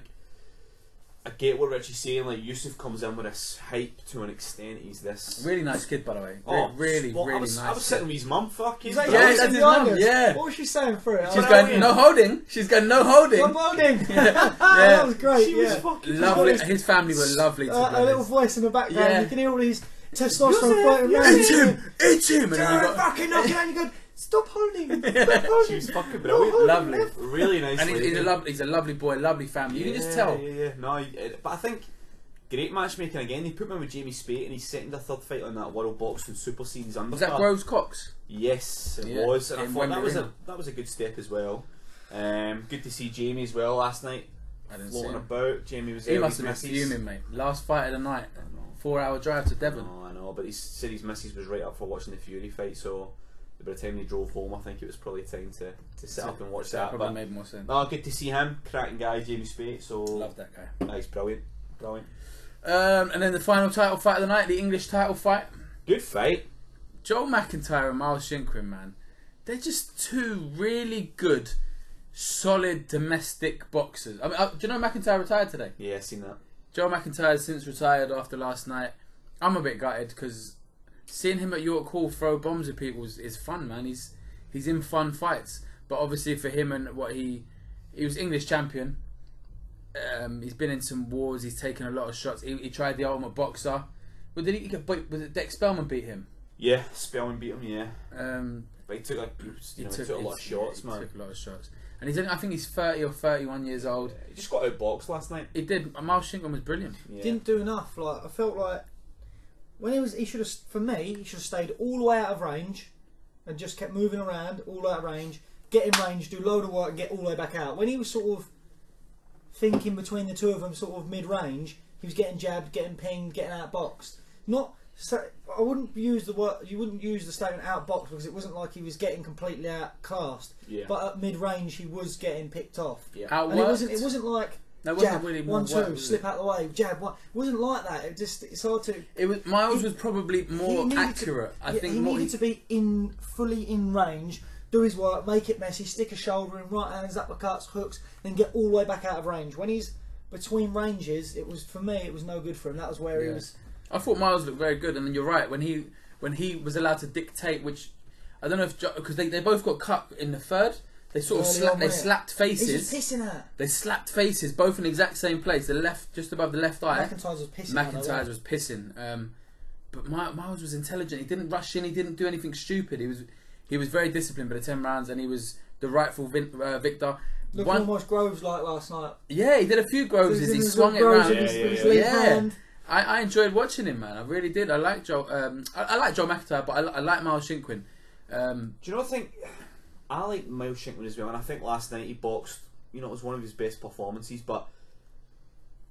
I get what Richie's saying. Like, Yusuf comes in with this hype to an extent. He's this really nice kid, by the way. Really nice. I was sitting with his mum. Fucking that's his mum. Yeah. What was she saying for it? She's going no holding. She's going no holding. No holding. That was great. She was fucking lovely. His family were lovely. A little voice in the background. You can hear all these testosterone floating around. It's him. And then you got fucking knocking out. You go. Stop holding! Stop holding! She's fucking brilliant. Lovely. Really nice. And he's a lovely boy, lovely family. You can just tell. Yeah. No, but I think great matchmaking again. They put him in with Jamie Spate in his second or third fight on that World Boxing Super Series undercard. Was that Groves Cox? Yes, it was. And I thought that was a good step as well. Good to see Jamie as well last night. I didn't floating see him. About. Jamie was there. He must have been fuming, mate. Last fight of the night. 4-hour drive to Devon. I know, but he said his missus was right up for watching the Fury fight, so by the time they drove home, I think it was probably time to sit up and watch that. Probably made more sense. No, good to see him. Cracking guy, Jamie Spate. So love that guy. He's brilliant. And then the final title fight of the night, the English title fight. Good fight. Joel McIntyre and Miles Shinkwin, man. They're just two really good, solid domestic boxers. I mean, do you know McIntyre retired today? Yeah, I've seen that. Joel McIntyre has since retired after last night. I'm a bit gutted because seeing him at York Hall throw bombs at people is fun, man. He's in fun fights. But obviously for him and what he was English champion. He's been in some wars. He's taken a lot of shots. He tried the Ultimate Boxer. But did he get? Was it Dex Spellman beat him? Yeah, Spellman beat him. Yeah. But he took he took a lot of shots, man. He took a lot of shots. And I think he's 30 or 31 years old. He just got outboxed last night. He did. Miles Shinkwin was brilliant. Yeah. Didn't do enough. Like, I felt like when he should have. For me, he should have stayed all the way out of range and just kept moving around all the way out of range, get in range, do a load of work, and get all the way back out. When he was sort of thinking between the two of them, sort of mid-range, he was getting jabbed, getting pinged, getting outboxed. Not. So I wouldn't use the word. You wouldn't use the statement outboxed because it wasn't like he was getting completely outclassed. Yeah. But at mid range, he was getting picked off. Yeah. Outworked. And it wasn't like There wasn't jab, really more 1, 2, work, was slip it? out the way, jab. It wasn't like that. It's hard to. It was Miles was probably more accurate. I think he needed to be fully in range, do his work, make it messy, stick a shoulder in, right hands, uppercuts, hooks, then get all the way back out of range. When he's between ranges, it was no good for him. That was where he was. I thought Miles looked very good, and then you're right when he was allowed to dictate, which I don't know if because they both got cut in the third. They sort of slapped faces. He's just pissing at. They slapped faces, both in the exact same place. The left, just above the left eye. McIntyre's was pissing. McIntyre's was pissing. But Miles was intelligent. He didn't rush in. He didn't do anything stupid. He was very disciplined by the 10 rounds, and he was the rightful victor. Looking almost Groves like last night. Yeah, he did a few Groveses. He swung it around. I enjoyed watching him, man. I really did. I like Joe. I like Joe McIntyre, but I like Miles Shinkwin. Do you know? I like Miles Shinkwin as well, and I think last night he boxed. You know, it was one of his best performances. But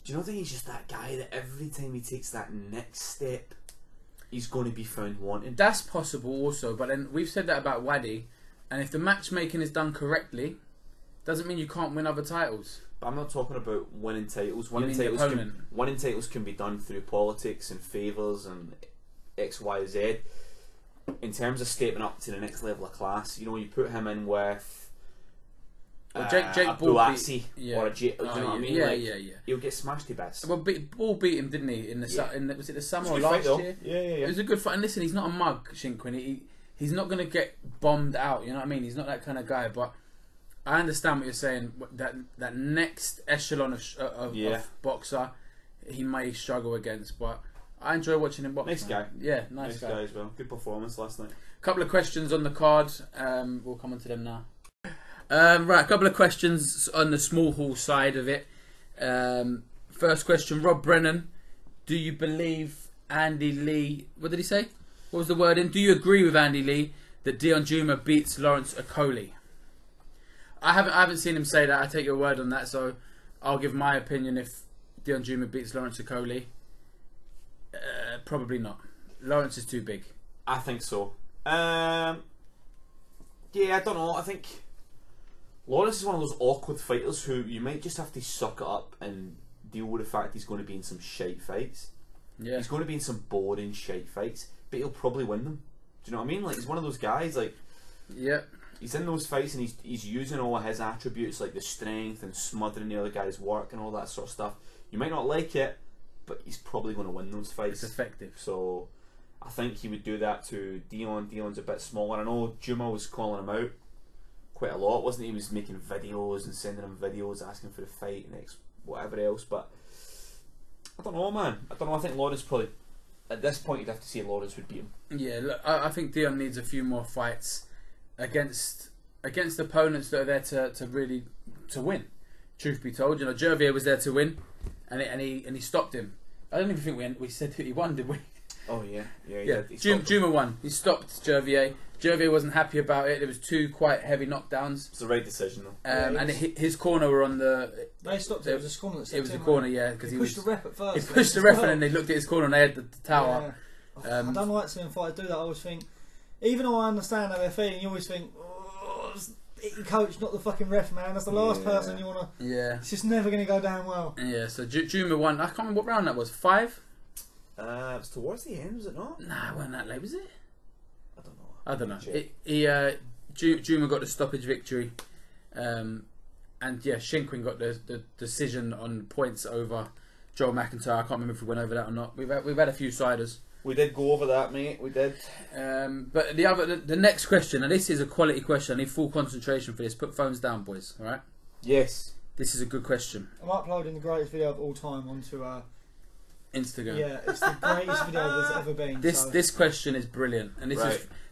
do you know? I think he's just that guy that every time he takes that next step, he's going to be found wanting. That's possible also, but then we've said that about Waddy, and if the matchmaking is done correctly, doesn't mean you can't win other titles. But I'm not talking about winning titles. Winning titles can be done through politics and favours and X, Y, Z. In terms of stepping up to the next level of class, you know, you put him in with Jake Ball Buatsi or a Jake. You know what I mean? Yeah. He'll get smashed to bits. Well, Ball beat him, didn't he? Was it the summer or last year? Yeah. It was a good fight. And listen, he's not a mug, Shinkwin. He's not going to get bombed out. You know what I mean? He's not that kind of guy. But I understand what you're saying. That next echelon of boxer, he may struggle against, but I enjoy watching him box. Nice guy. Yeah, nice guy as well. Good performance last night. A couple of questions on the card. We'll come on to them now. Right, a couple of questions on the small hall side of it. First question, Rob Brennan. Do you believe Andy Lee... What did he say? What was the wording? Do you agree with Andy Lee that Dion Juma beats Lawrence Okoli? I haven't seen him say that. I take your word on that, so I'll give my opinion if Dion Juma beats Lawrence Okoli. Probably not. Lawrence is too big. I think so. Yeah, I don't know. I think Lawrence is one of those awkward fighters who you might just have to suck it up and deal with the fact he's going to be in some shite fights. Yeah. He's going to be in some boring shite fights, but he'll probably win them. Do you know what I mean? Like, he's one of those guys, like... Yeah. He's in those fights and he's using all of his attributes, like the strength and smothering the other guy's work and all that sort of stuff. You might not like it, but he's probably going to win those fights. It's effective. So I think he would do that to Dion. Dion's a bit smaller. I know Juma was calling him out quite a lot, wasn't he? He was making videos and sending him videos asking for the fight and whatever else. But I don't know, man. I don't know. I think Lawrence probably, at this point, you'd have to say Lawrence would beat him. Yeah, look, I think Dion needs a few more fights against opponents that are there to really win. Truth be told, you know, Gervier was there to win, and he stopped him. I don't even think we said that he won, did we? Oh yeah. Juma won. He stopped Gervier. Gervier wasn't happy about it. There was 2 quite heavy knockdowns. It's the right decision though. And his corner were on the. They stopped it. It was a corner that stepped in. It was a corner, yeah, because he pushed the ref at first. He pushed the ref and then they looked at his corner and they had the tower. Yeah. I don't like seeing fighters do that. I always think, even though I understand how they're feeling, you always think, it's your coach, not the fucking ref, man. That's the last person you want to. Yeah. It's just never going to go down well. Yeah. So Juma won. I can't remember what round that was. 5. It was towards the end, was it not? Nah, it wasn't that late, was it? I don't know. Juma got the stoppage victory, and yeah, Shinkwin got the decision on points over Joel McIntyre. I can't remember if we went over that or not. We've had a few siders. We did go over that, mate. We did. But the next question, and this is a quality question. I need full concentration for this. Put phones down, boys. All right. Yes. This is a good question. I'm uploading the greatest video of all time onto Instagram. Yeah, it's the greatest video there's ever been. This question is brilliant, and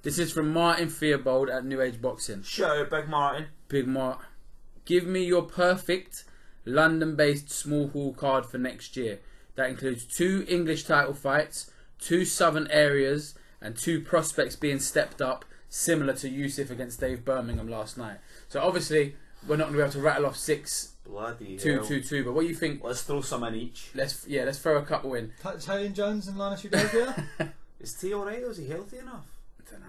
this is from Martin Theobald at New Age Boxing. Shout out, Big Martin. Big Mart. Give me your perfect London-based small hall card for next year. That includes 2 English title fights, 2 Southern areas, and 2 prospects being stepped up, similar to Yusuf against Dave Birmingham last night. So obviously, we're not going to be able to rattle off 6. Bloody 2-2-2, but what do you think? Let's throw some in each. Let's throw a couple in. Taylor Jones and Linus Udovia? Is T alright or is he healthy enough? I don't know.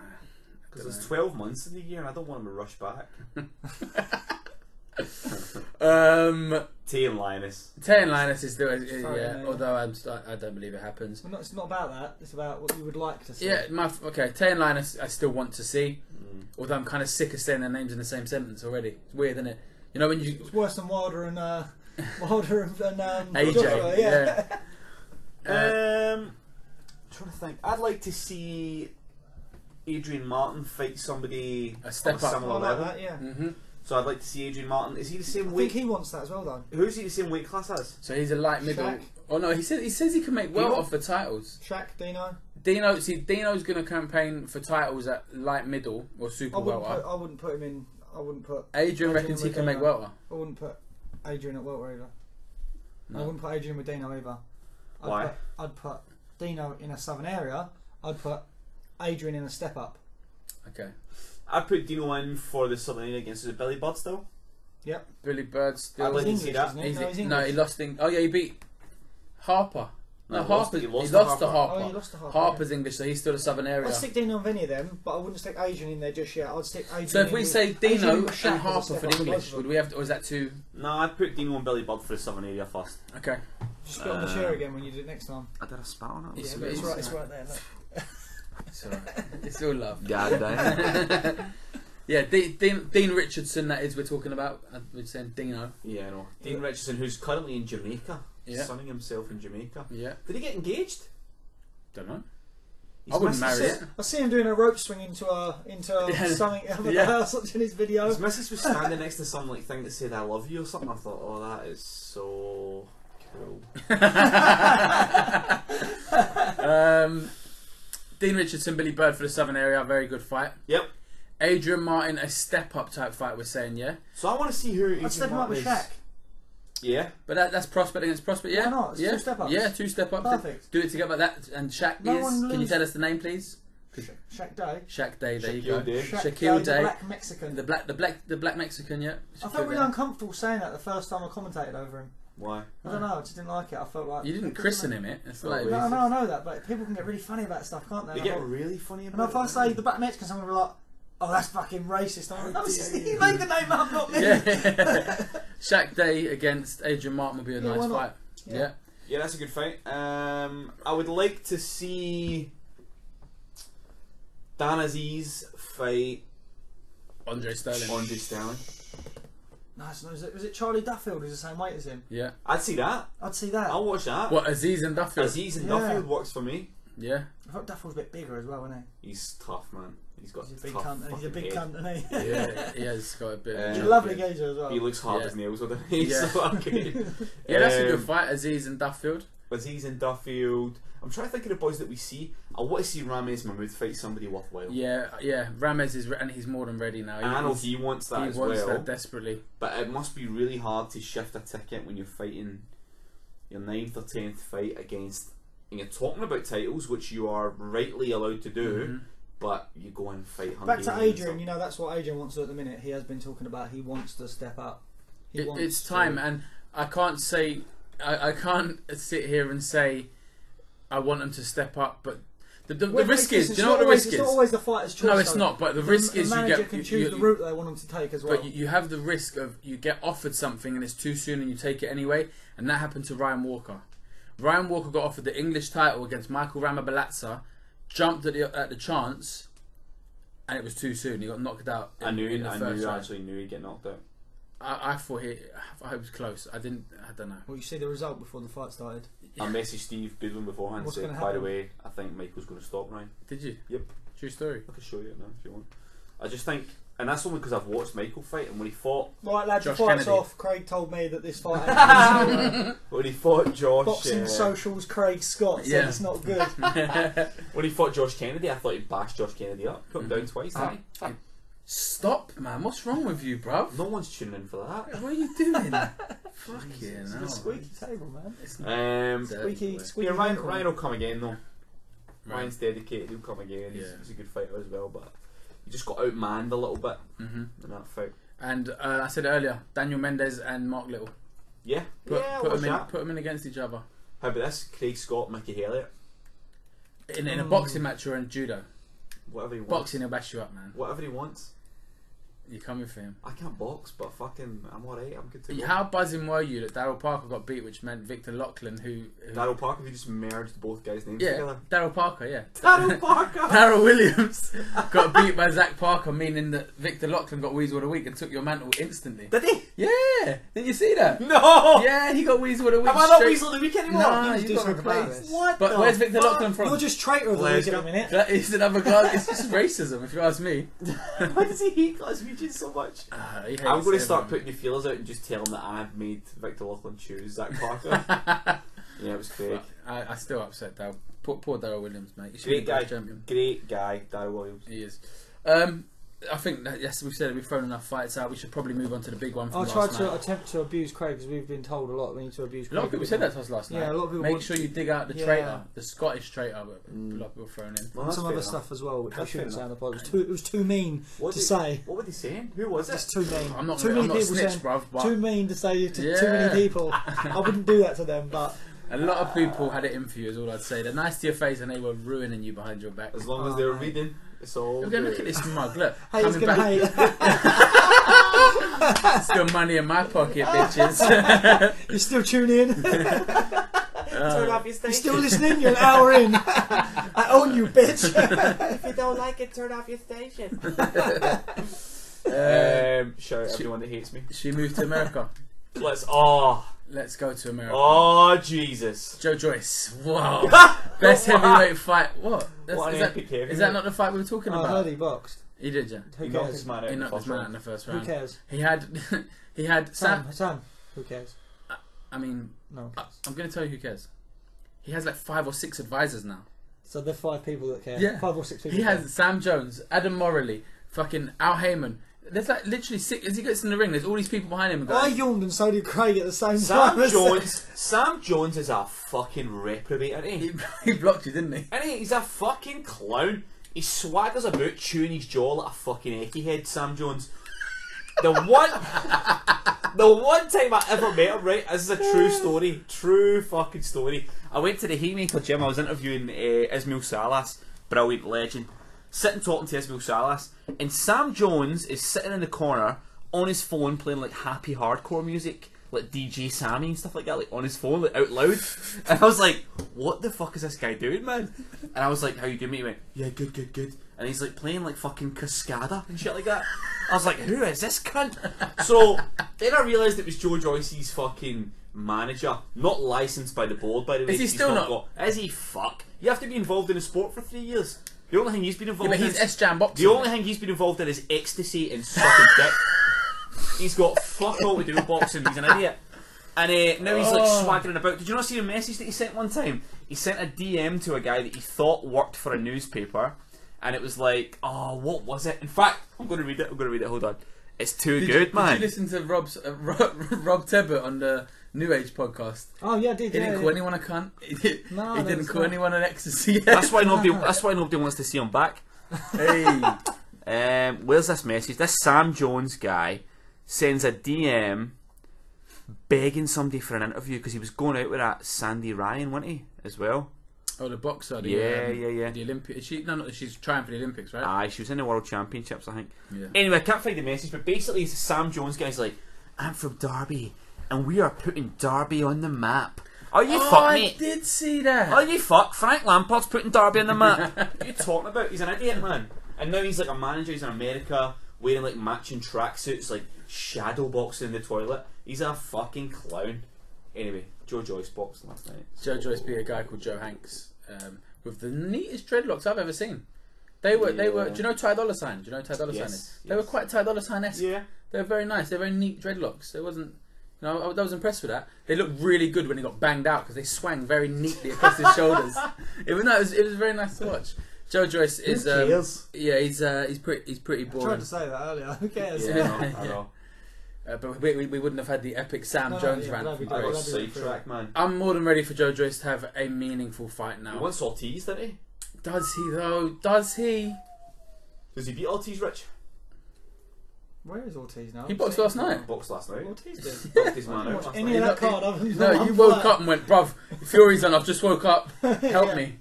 Because there's 12 months in the year and I don't want him to rush back. Tay and Linus. Tay and Linus is still, Sorry, yeah. no. Although I don't believe it happens. Well, it's not about that. It's about what you would like to see. Yeah, okay. Tay and Linus, I still want to see. Although I'm kind of sick of saying their names in the same sentence already. It's weird, isn't it? You know when you. It's worse than Wilder and AJ. Joshua, yeah. Trying to think. I'd like to see Adrian Martin fight somebody A step on a up. similar I like level. that, yeah. So I'd like to see Adrian Martin. Is he the same I weight? think he wants that as well, though. Who's he the same weight class as? So he's a light middle. Shaq. Oh no, he says he can make well Dino? off the titles. Shaq, Dino. Dino's going to campaign for titles at light middle or super welter. I wouldn't put him in. I wouldn't put. Adrian reckons he can make welter. I wouldn't put Adrian at welter either. No. I wouldn't put Adrian with Dino either. Why? I'd put Dino in a southern area. I'd put Adrian in a step up. Okay. I put Dino in for the Southern Area against Billy Budd still. Yep. Billy Bird still. I'd like to He's see English, that. isn't he? No, he's No, he English. lost. Oh yeah, he beat Harper. No, No, Harper. he He lost lost to to Harper. Harper. Oh, he lost to Harper. Harper's English, so he's still a southern area. I'd stick Dino with any of them, but I wouldn't stick Adrian in there just yet. I'd stick Adrian. So if in we with- say Adrian Dino with Shaq and as a Harper step for up the for both English, of them. would we have? Or is that too? No, I'd put Dino and Billy Budd for the Southern Area first. Okay. Just put on the chair again when you do it next time. I did a spat on it. It's- Yeah, but it's right there. Look. It's alright. It's all love. God damn. Yeah, Dean Richardson. That is we're talking about. We're saying Dino. Yeah, I know. Dean Richardson, who's currently in Jamaica, Yeah. sunning himself in Jamaica. Yeah. Did he get engaged? Don't know. He's I wouldn't missus- marry it. I see him doing a rope swing into something over the house watching his video. His missus was standing next to some like thing that said "I love you" or something. I thought, oh, that is so cool. Dean Richardson, Billy Bird for the Southern Area. Very good fight. Yep. Adrian Martin, a step up type fight. We're saying, yeah. So I want to see who. I'd step him up with Shaq. Yeah. But that's prospect against prospect, yeah. Why not? It's yeah. two step ups. Yeah, two step ups. Perfect. Do it together. That and Shaq No is. one Can you lose- tell us the name, please? Shaq Day. Shaq Day. There you Shaquille go. Day. Shaquille Day. the black Mexican. The black Mexican, yeah. I felt really uncomfortable saying that the first time I commentated over him. Why? I don't know. I just didn't like it. I felt like You didn't christen him, it. It's like Oh, No, I know that, but people can get really funny about stuff, can't they? They And I get thought- really funny and about if I it. say the black Mexican, someone will be like, "Oh, that's fucking racist." I'm like, "No, dear he you. made the name up, not me." yeah. Shaq Day against Adrian Martin would be a Yeah, nice why not? fight. Yeah. Yeah, that's a good fight. I would like to see Dan Aziz fight Andre Sterling. Andre Sterling. Nice. Was it Charlie Duffield who's the same weight as him? Yeah. I'd see that. I'd see that. I'll watch that. What, Aziz and Duffield? Aziz and Yeah. Duffield works for me. Yeah. I thought Duffield's a bit bigger as well, isn't He's tough, man. He's got he? He's a big tough cunt. He's a fucking big head. cunt, isn't he? Yeah, he has got a bit. Yeah. He's a lovely geezer as well. He looks hard Yeah. as nails, doesn't he? Yeah. So, okay. Yeah, that's a good fight, Aziz and Duffield. Aziz and Duffield. I'm trying to think of the boys that we see. I want to see Rames Mahmoud fight somebody worthwhile. Yeah, yeah. Rames is, and he's more than ready now. And I know he wants that he as wants well. that desperately. But it must be really hard to shift a ticket when you're fighting your 9th or 10th fight against. And you're talking about titles, which you are rightly allowed to do, but you go and fight Back to Hungarians Adrian, or- you know that's what Adrian wants to do at the minute. He has been talking about he wants to step up. He wants It's time, to. and I can't say I can't sit here and say I want him to step up, but the risk is. Do you know what the risk It's is? not always the fighter's choice. No, it's though. not. But the risk is the you manager get can choose the route they want him to take as well. But you have the risk of you get offered something and it's too soon and you take it anyway, and that happened to Ryan Walker. Ryan Walker got offered the English title against Michael Ramabalazza, jumped at the chance, and it was too soon. He got knocked out. I first round. actually knew he'd get knocked out. I thought I was close. I don't know. Well, you see the result before the fight started. I messaged Steve Goodwin beforehand and What's said, gonna by the happen? way, I think Michael's going to stop Ryan. Did you? Yep. True story. I can show you it now if you want. I just think, and that's only because I've watched Michael fight, and when he fought, Right, lad, Josh before it's Kennedy. off, Craig told me that this fight ain't when he fought Josh, Boxing Socials Craig Scott said Yeah. it's not good. when he fought Josh Kennedy, I thought he'd bashed Josh Kennedy up, put him down twice. Didn't he? Stop, man. What's wrong with you, bruv? No one's tuning in for that. What are you doing? Fucking It's hell. a squeaky table, man. Dirty Squeaky Yeah, Ryan, ankle. Ryan will come again though. Right. Ryan's dedicated, he'll come again. Yeah. He's a good fighter as well, but he just got outmanned a little bit in that fight. And I said earlier, Daniel Mendes and Mark Little. Yeah, Put, yeah, put watch them in. that. Put them in against each other How about this? Craig Scott, Mickey Elliott. in a boxing match or in judo. Whatever he wants. Boxing, he'll bash you up, man. Whatever he wants. You're coming for him. I can't box, but fucking, I'm alright. I'm good to go. How buzzing were you that Daryl Parker got beat, which meant Victor Lachlan, who Daryl Parker, who just merged both guys' names together. Daryl Parker, yeah. Daryl Parker! Daryl Williams got beat by Zach Parker, meaning that Victor Lachlan got Weasel of the Week and took your mantle instantly. Did he? Yeah! Didn't you see that? No! Yeah, he got Weasel of the Week. Am I not Weasel of the Week anymore? Nah, You you got something about replaced. this. What? But where's Victor Lachlan from? You're just traitor of the week at the minute. That is another guy. It's just racism, if you ask me. Why does he hate Glaswegian so much? I'm going to start putting the feelers out and just tell him that I've made Victor Lachlan choose Zach Parker. Yeah, it was fake. I still upset Daryl. Poor Daryl Williams, mate. He should Great be guy. champion. Great guy, Daryl Williams. He is. I think that, yes, we've said it, we've thrown enough fights out. We should probably move on to the big one from I last tried night. to attempt to abuse Craig because we've been told a lot we need to abuse A Craig. lot of people said that to us last night. Yeah, a lot of people Make want- sure you dig out the traitor, the Scottish traitor. A lot of people thrown in. Well, And some that's other fair stuff as well, which I That's shouldn't fair say on the pod. It was too mean to say. What were they saying? Who was it? It's too mean. I'm not, too I'm many not people snitch, saying, bruv, but too mean to say to too Yeah. many people. I wouldn't do that to them, but a lot of people had it in for you, is all I'd say. They're nice to your face and they were ruining you behind your back. As long as they were mate. reading, it's all We're going to good. look at this mug, look. haters coming gonna back. hate. Still money in my pocket, bitches. You're still tuning in. Turn off your You're station. still listening. You're an hour in. I own you, bitch. If you don't like it, turn off your station. Shout out everyone that hates me. She moved to America. Let's go to America. Oh Jesus. Joe Joyce. Wow. Best heavyweight fight. What? What an epic heavyweight. Is that not the fight we were talking I about? heard he boxed. He did, yeah. Who He knocked cares? his man out He in the knocked his first man out in round. the first Who round. cares? He had Sam. Who cares? I mean, No. I'm going to tell you who cares. He has like 5 or 6 advisors now. So there are 5 people that care. Yeah. 5 or 6 people. He care. has Sam Jones, Adam Morley, fucking Al Heyman. There's like literally 6. As he gets in the ring, there's all these people behind him. I Going, yawned and so did Craig at the same time. Sam Jones is a fucking reprobate, isn't he? he blocked you, didn't he? Isn't he? He's a fucking clown. He swaggers about chewing his jaw like a fucking ecky head, Sam Jones. The one time I ever met him, right? This is a true story. True fucking story. I went to the Haymaker gym. I was interviewing Ismail Salas, brilliant legend. Sitting talking to Ismail Salas, and Sam Jones is sitting in the corner on his phone playing like happy hardcore music, like DJ Sammy and stuff like that, like on his phone, like out loud. And I was like, "What the fuck is this guy doing, man?" And I was like, "How you doing, mate?" He went, "Yeah, good." And he's like playing like fucking Cascada and shit like that. I was like, "Who is this cunt?" So then I realised it was Joe Joyce's fucking manager, not licensed by the board, by the way. Is he still not? Is he? Fuck. You have to be involved in a sport for 3 years. The only thing he's been involved Yeah, but in he's S-Jam boxing. The only thing he's been involved in is ecstasy and sucking dick. He's got fuck all to do with boxing. He's an idiot. And now he's like swaggering about. Did you not see the message that he sent one time? He sent a DM to a guy that he thought worked for a newspaper, and it was like, oh, what was it? In fact, I'm going to read it. Hold on. It's too good, man. Did you listen to Rob Tebbett on the New Age podcast? Oh yeah, I did. He didn't call anyone a cunt. He didn't call not. anyone an ecstasy. That's why nobody wants to see him back. Hey. Where's this message? This Sam Jones guy sends a DM begging somebody for an interview because he was going out with that Sandy Ryan, wasn't he, as well? Oh, the boxer. Yeah. The Olympic. She's trying for the Olympics, right? Aye, she was in the World Championships, I think. Yeah. Anyway, I can't find the message, but basically, it's Sam Jones guy's like, "I'm from Derby, and we are putting Derby on the map." Oh, you fuck, mate. I did see that. Oh, you fuck. Frank Lampard's putting Derby on the map. What are you talking about? He's an idiot, man. And now he's like a manager. He's in America, wearing like matching tracksuits, like shadow boxing in the toilet. He's a fucking clown. Anyway, Joe Joyce boxed last night. Joe Joyce beat a guy called Joe Hanks with the neatest dreadlocks I've ever seen. They were. Do you know Ty Dolla $ign? Do you know who Ty Dolla $ign is? They were quite Ty Dolla $ign-esque. Yeah. They were very nice. They were very neat dreadlocks. It wasn't. I was impressed with that. They looked really good when he got banged out because they swang very neatly across his shoulders. It was very nice to watch. Joe Joyce is he's pretty I boring. tried to say that earlier. Who cares? Yeah, I know. But we wouldn't have had the epic Sam Jones rant. that'd be I got great. sidetracked, man. I'm more than ready for Joe Joyce to have a meaningful fight now. He wants Ortiz, didn't he? Does he though? Does he? Does he beat Ortiz, Rich? Where is Ortiz now? He boxed last night. Boxed last night. Ortiz did. Knocked his man out Watch last any night. of that card other than the No, one you woke fight. up and went, bruv, Fury's on. I've just woke up. Help me.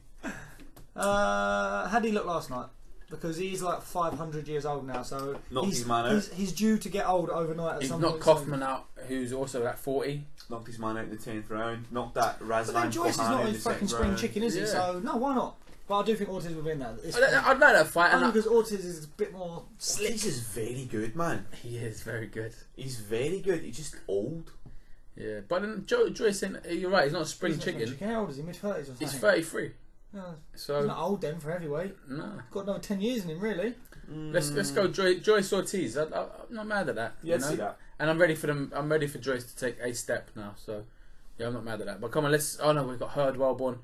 How did he look last night? because he's like 500 years old now, so knocked his man out. He's due to get old overnight. He's knocked Kaufman out, who's also at 40. Knocked his man out in the 10th round. Knocked that Razvan But then Joyce is not Kohane a in the fucking second spring round. chicken, is he? So no, why not? But I do think Ortiz will win that. I'd like that fight. Only because Ortiz is a bit more slick. Ortiz is very good, man. He is very good. He's very good. He's just old. Yeah, but then Joyce saying you're right. He's not a spring chicken. How old is he? Mid-30s or something? He's 33. No, so he's not old then for heavyweight. No, got another 10 years in him, really. Let's go Joyce Ortiz. I'm not mad at that. Yeah, you know? see that. And I'm ready for them. I'm ready for Joyce to take a step now. So yeah, I'm not mad at that. But come on, let's. Oh no, we've got Hurd, Wellborn.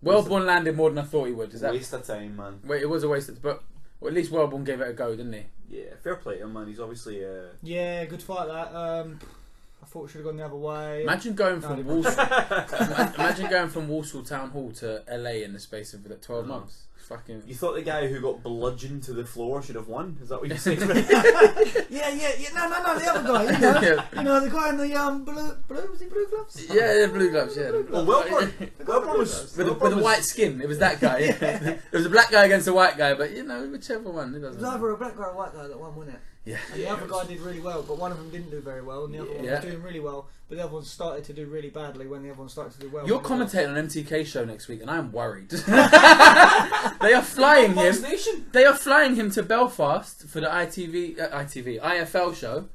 Wellborn landed more than I thought he would. Is that waste of time, man? Wait, it was a waste of, but well, at least Wellborn gave it a go, didn't he? Yeah, fair play to him, man. He's obviously yeah, good fight that. I thought it should have gone the other way. Imagine going from imagine going from Walsall Town Hall to LA in the space of 12 months. Fucking. You thought the guy who got bludgeoned to the floor should have won? Is that what you're saying? yeah. No, the other guy. You know the guy in the blue. Was he blue gloves? Yeah, blue gloves. Yeah. Well, Wellborn was with the white skin. It was that guy. Yeah. It was a black guy against a white guy, but you know, whichever one. It was either a black guy or a white guy that won, wasn't it? Yeah. And the other guy did really well, but one of them didn't do very well, and the other one was doing really well, but the other one started to do really badly when the other one started to do well. You're commentating on MTK show next week, and I'm worried. They are flying him. They are flying him to Belfast for the IFL show.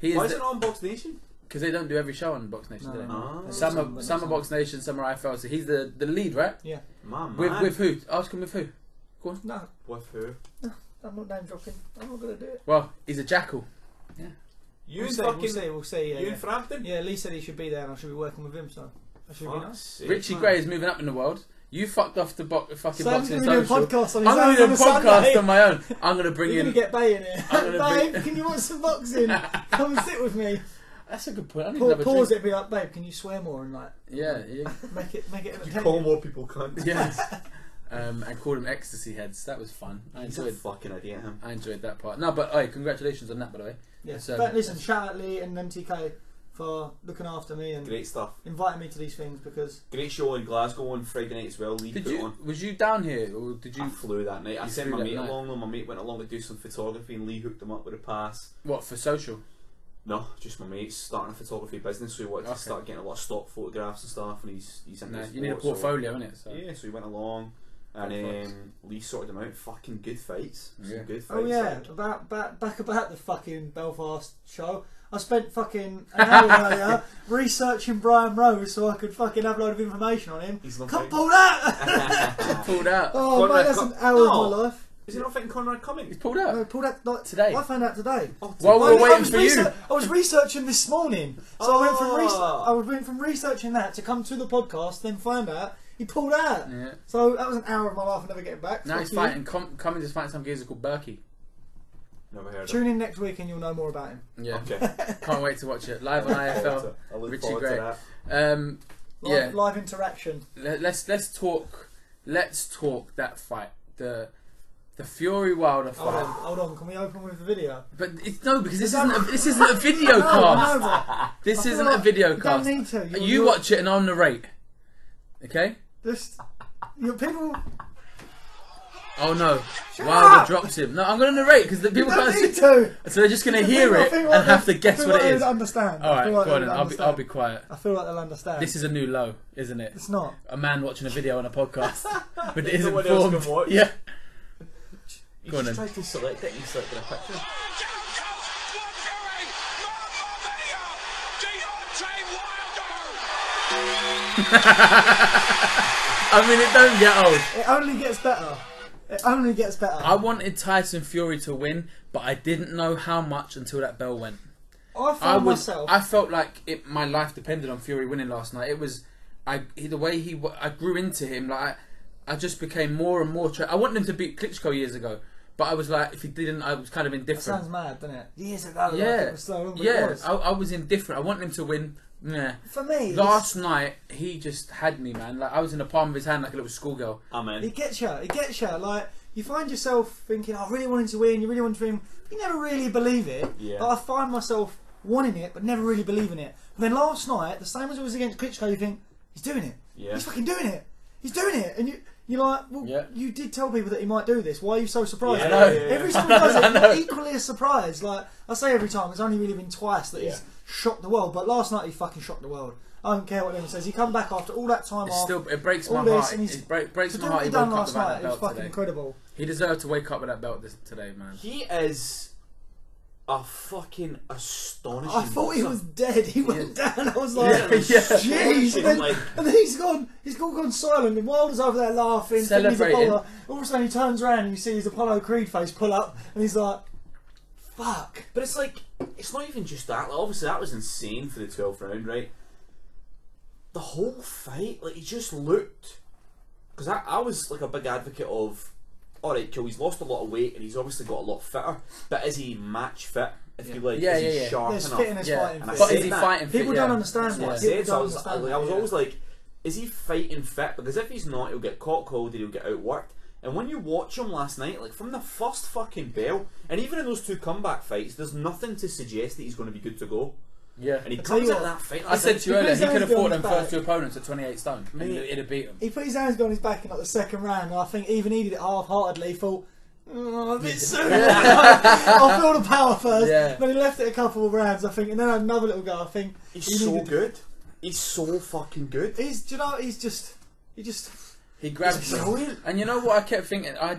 Why is it on Box Nation? Because they don't do every show on Box Nation. No. Some are Box Nation, some are IFL. So he's the lead, right? Yeah. With who? Ask him with who. Go on. No. With who? No. I'm not name dropping. I'm not going to do it. Well, he's a jackal. Yeah. We'll see. Yeah, you in Frampton? Yeah, Lee said he should be there, and I should be working with him. So that should be nice. Richie Gray is moving up in the world. You fucked off the fucking Boxing Social. I'm going to do a podcast on my own. I'm going to bring You're in. You're going to get Bay in here. Babe, can you watch some boxing? Come and sit with me. That's a good point. Pause it and be like, babe, can you swear more and like? Yeah. Make it. You call more people cunts. Yes. And called them ecstasy heads. That was fun. He's a fucking idiot, him. I enjoyed that part. No, but hey, congratulations on that, by the way. Yeah. But listen, shout out Lee and MTK for looking after me and great stuff. Inviting me to these things because great show in Glasgow on Friday night as well. Lee put on. Was you down here or did you? I flew that night. I sent my mate along. Though. My mate went along to do some photography, and Lee hooked him up with a pass. What for social? No, just my mate's starting a photography business, so he wanted to start getting a lot of stock photographs and stuff, and he's into you need a portfolio, innit? So. Yeah, so he went along, and Lee sorted them out. Fucking good fights. Yeah. Good fights. Oh yeah, about the fucking Belfast show. I spent fucking an hour earlier researching Brian Rose so I could fucking have a load of information on him. Can't pull that! Pulled out. Oh man, that's an hour of my life. Is he not fighting Conrad Cummings? He's pulled out. No, pulled out like, today. I found out today. While we were waiting for you. I was researching this morning, so I went from researching that to come to the podcast, then find out he pulled out. Yeah. So that was an hour of my life, never getting back. Now he's fighting. Cummings is fighting some geezer called Berkey. Never heard of him. Tune in next week and you'll know more about him. Yeah. Okay. Can't wait to watch it live on IFL. Richie Gray. Live interaction. Let's talk that fight. The Fury Wilder fight. Hold on. Can we open with the video? But because this isn't a video cast. This isn't a video cast. You don't need to. You watch it and I'll narrate. Okay? People. Oh no! Wilder drops him. No, I'm going to narrate because the people can't see. So they're just going to hear it and have to guess what it is. Understand. All right, go on. I'll be quiet. I feel like they'll understand. This is a new low, isn't it? It's not. A man watching a video on a podcast, but it isn't no one else can formed. watch. Yeah. You just tried to select it and you selected a picture. I mean, it don't get old. It only gets better. It only gets better. I wanted Tyson Fury to win, but I didn't know how much until that bell went. I felt like my life depended on Fury winning last night. It was, the way I grew into him. Like I just became more and more. I wanted him to beat Klitschko years ago, but I was like, if he didn't, I was kind of indifferent. That sounds mad, doesn't it? Years ago. Yeah, like it was so long, I was indifferent. I wanted him to win. Yeah. For me, last night he just had me, man. Like I was in the palm of his hand like a little schoolgirl. Amen. He gets you. Like you find yourself thinking, I really want him to win. You really want him. You never really believe it. Yeah. But I find myself wanting it, but never really believing it. And then last night, the same as it was against Klitschko, you think he's doing it. Yeah. He's fucking doing it. He's doing it, and You're like, well, you did tell people that he might do this. Why are you so surprised? Yeah, every time he does it, you're equally as surprised. Like I say every time, it's only really been twice that he's shocked the world. But last night he fucking shocked the world. I don't care what anyone says. He come back after all that time off. Still, it breaks my heart. It breaks my heart. He done last night. It was fucking incredible. He deserved to wake up with that belt today, man. He is a fucking astonishing. I thought he was dead. He went down. I was like, jeez. And then he's gone silent. And Wilder's over there laughing, celebrating. All of a sudden, he turns around and you see his Apollo Creed face pull up, and he's like, "Fuck!" But it's like, it's not even just that. Like, obviously, that was insane for the 12th round, right? The whole fight, like, he just looked. Because I was like a big advocate of, alright, cool, he's lost a lot of weight and he's obviously got a lot fitter, but is he match fit? If you like, is he sharp There's enough? fitness fighting fit. But is he fighting fit? People don't understand what I said. So I was always like, is he fighting fit? Because if he's not, he'll get caught cold and he'll get outworked. And when you watch him last night, like from the first fucking bell, and even in those 2 comeback fights, there's nothing to suggest that he's going to be good to go. Yeah, and he comes out of that fight. I said to you earlier, he could have fought them first 2 opponents at 28 stone. And he'd have beat them. He put his hands on his back in like the second round, and I think even he did it half-heartedly. He thought, a bit soon. I'll feel the power first. Yeah. Then he left it a couple of rounds, I think, and then had another little go. I think he's so good. He's so fucking good. Do you know? He grabbed me. And you know what I kept thinking? I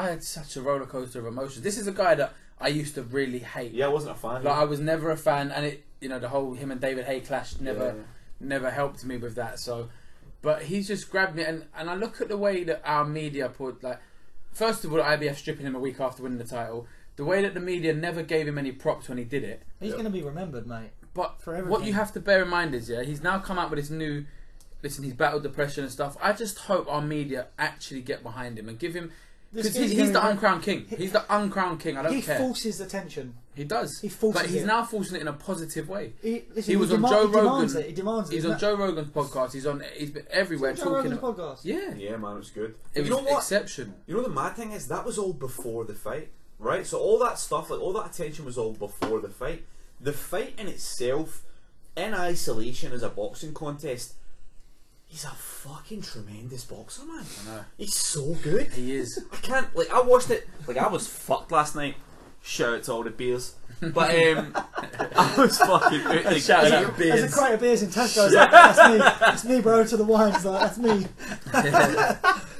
had such a roller coaster of emotions. This is a guy that I used to really hate. Yeah, I wasn't a fan. Like I was never a fan, and it, you know, the whole him and David Haye clash never helped me with that. So, but he's just grabbed me, and I look at the way that our media put, like, first of all, IBF stripping him a week after winning the title. The way that the media never gave him any props when he did it. He's going to be remembered, mate. But for everything. What you have to bear in mind is, he's now come out with his new. Listen, he's battled depression and stuff. I just hope our media actually get behind him and give him. Because he's the uncrowned king. He's the uncrowned king. I don't care. He forces attention. He does. He forces But he's now forcing it in a positive way. He was on Joe Rogan. He demands it. He's on Joe Rogan's podcast. He's been everywhere talking. Joe Rogan's podcast. Yeah, man, it was good. It was exceptional. You know the mad thing is that was all before the fight, right? So all that stuff, like all that attention, was all before the fight. The fight in itself, in isolation, as a boxing contest. He's a fucking tremendous boxer, man. I know. He's so good. He is. I can't, like, I watched it, like, I was fucked last night. Shout out to all the beers. But, I was fucking out, like, shout out to beers. There's a crate of beers in Tesco. Like, that's me. That's me, bro, to the wines. Like, that's me.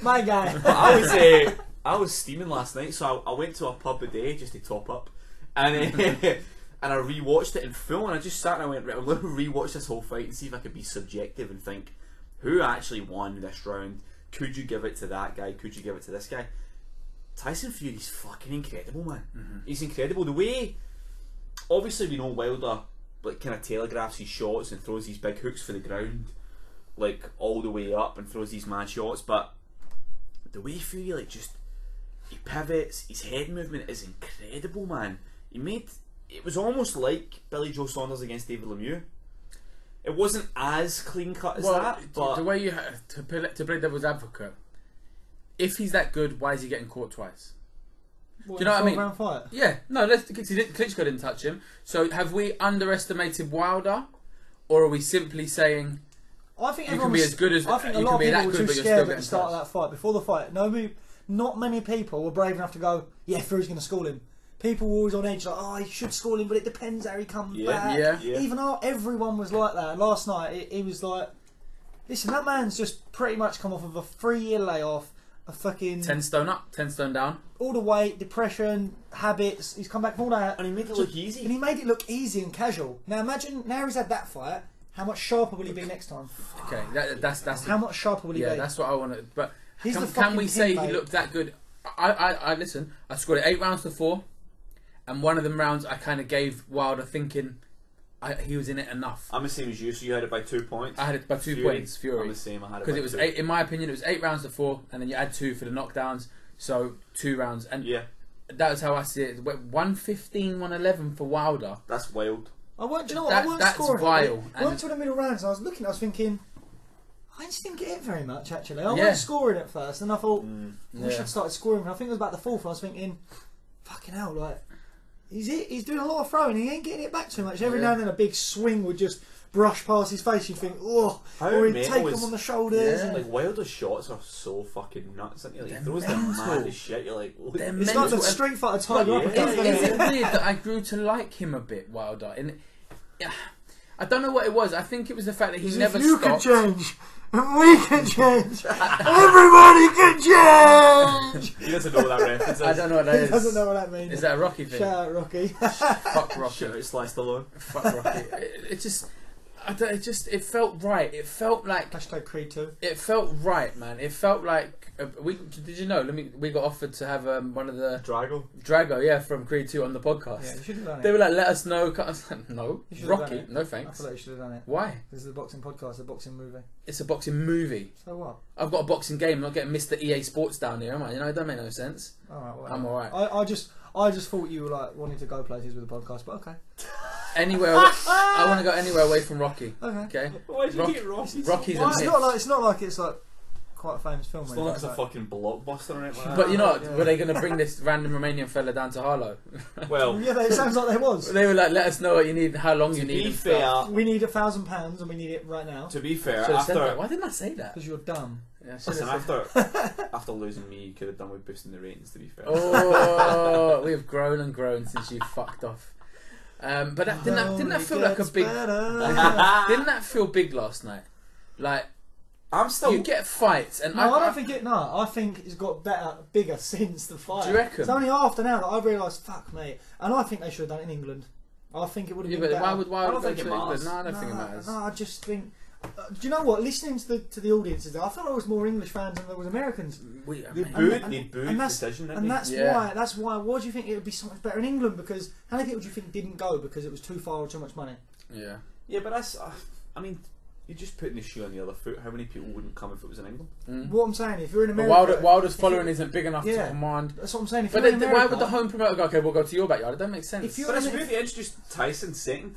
My guy. But I was steaming last night, so I went to a pub a day just to top up. And, and I rewatched it in full, and I just sat and I went, right, I'm going to rewatch this whole fight and see if I could be subjective and think, who actually won this round? Could you give it to that guy? Could you give it to this guy? Tyson Fury's fucking incredible, man. He's incredible. The way, obviously, we know Wilder like kind of telegraphs his shots and throws these big hooks for the ground, like all the way up, and throws these mad shots. But the way Fury he pivots, his head movement is incredible, man. It was almost like Billy Joe Saunders against David Lemieux. It wasn't as clean cut as that, but the way you have to play devil's advocate, if he's that good, why is he getting caught twice? Do you know what I mean? Round fight? Yeah, no. Klitschko didn't touch him. So have we underestimated Wilder, or are we simply saying I think you can be as good as I think a you lot can be of that people good, were but too you're scared still at the getting start touched? of that fight. Before the fight, not many people were brave enough to go, yeah, Fury's going to school him. People were always on edge, like, oh, he should school him, but it depends how he comes back. Yeah. Even though everyone was like that. Last night, he was like, listen, that man's just pretty much come off of a 3-year layoff, a fucking 10 stone up, 10 stone down. All the weight, depression, habits. He's come back from all that, and he made it look easy. And he made it look easy and casual. Now imagine, now he's had that fight. How much sharper will he be next time? Okay, that's how much sharper will he be? Yeah, that's what I want to. But He's can we say he looked that good? I listen. I scored it 8 rounds to 4, and one of them rounds I kind of gave Wilder, thinking he was in it enough. I'm the same as you. So you had it by 2 points. I had it by 2 points. Fury. I'm the same. I had it because by it was 2. 8. In my opinion, it was 8 rounds to 4, and then you add 2 for the knockdowns, so 2 rounds. And yeah, that was how I see it. 115, 111 for Wilder. That's wild. I weren't. Do you know what? I weren't that's scoring. vile. I went to the middle rounds. And I was looking. I was thinking. I just didn't get it very much actually. I wasn't scoring at first, and I thought I wish I'd started scoring. I think it was about the 4th. And I was thinking, fucking hell, like he's doing a lot of throwing. He ain't getting it back too much. Every now and then a big swing would just brush past his face, you think, oh, or he'd take him on the shoulders. Yeah. Like Wilder's shots are so fucking nuts. Like, he throws them mad as shit. You're like, it's like the Street Fighter tiger up. Is it weird that I grew to like him a bit, Wilder? And I don't know what it was. I think it was the fact that he never stopped. You can change. And we can change. Everybody can change. He doesn't know what that reference is. I don't know what that is. He doesn't know what that means. Is that a Rocky thing? Shout out Rocky. Fuck Rocky. Shout out Sliced Alone. Fuck Rocky. It felt right. It felt like Hashtag Creed 2. It felt right, man. It felt like did you know? We got offered to have one of the Drago, yeah, from Creed 2 on the podcast. Yeah, you should have done it. They were like, let us know. I was like, no, Rocky, no I thanks. feel like you should have done it. Why? This is a boxing podcast, a boxing movie. It's a boxing movie. So what? I've got a boxing game. I'm not getting Mr. EA Sports down here, am I? You know, it don't make no sense. Alright, well, I'm alright. I just thought you were like wanting to go places with the podcast, but okay. Anywhere, I want to go anywhere away from Rocky. Okay. Why did you get Rocky? Rocky's Well, a it's myth. not like it's like quite a famous film. It's not like it's a fucking blockbuster or anything like that. But you know what? Yeah. Were they going to bring this random Romanian fella down to Harlow? Well, yeah, it sounds like there was. They were like, let us know what you need, how long you need. To be fair, We need £1,000 and we need it right now. to be fair, Should've said that. after Why didn't I say that? Because you're dumb. Yeah, I should've listen, said after losing me, you could have done with boosting the ratings. To be fair, Oh, we have grown and grown since you fucked off. But didn't that feel like a big? Didn't that feel big last night? Like I'm still. you get fights, and No, I don't think it. No, I think it's got bigger since the fight. Do you reckon? It's only after now that I realised, fuck me, and I think they should have done it in England. I think it would have been better. Why I don't would think they it do matters. No, I don't think it matters. No, I just think. Do you know what? Listening to the audiences, I felt there was more English fans than there was Americans. They booed the decision, didn't and they? that's why. Why do you think it would be so much better in England? Because how many people do you think didn't go because it was too far or too much money? Yeah. Yeah, but that's. I mean, you're just putting the shoe on the other foot. How many people wouldn't come if it was in England? What I'm saying, if you're in America, Wilder's following isn't big enough to command. That's what I'm saying. If But you're in why America, would the home promoter go? Okay, we'll go to your backyard. It doesn't make sense. If But it's weird they introduced Tyson second.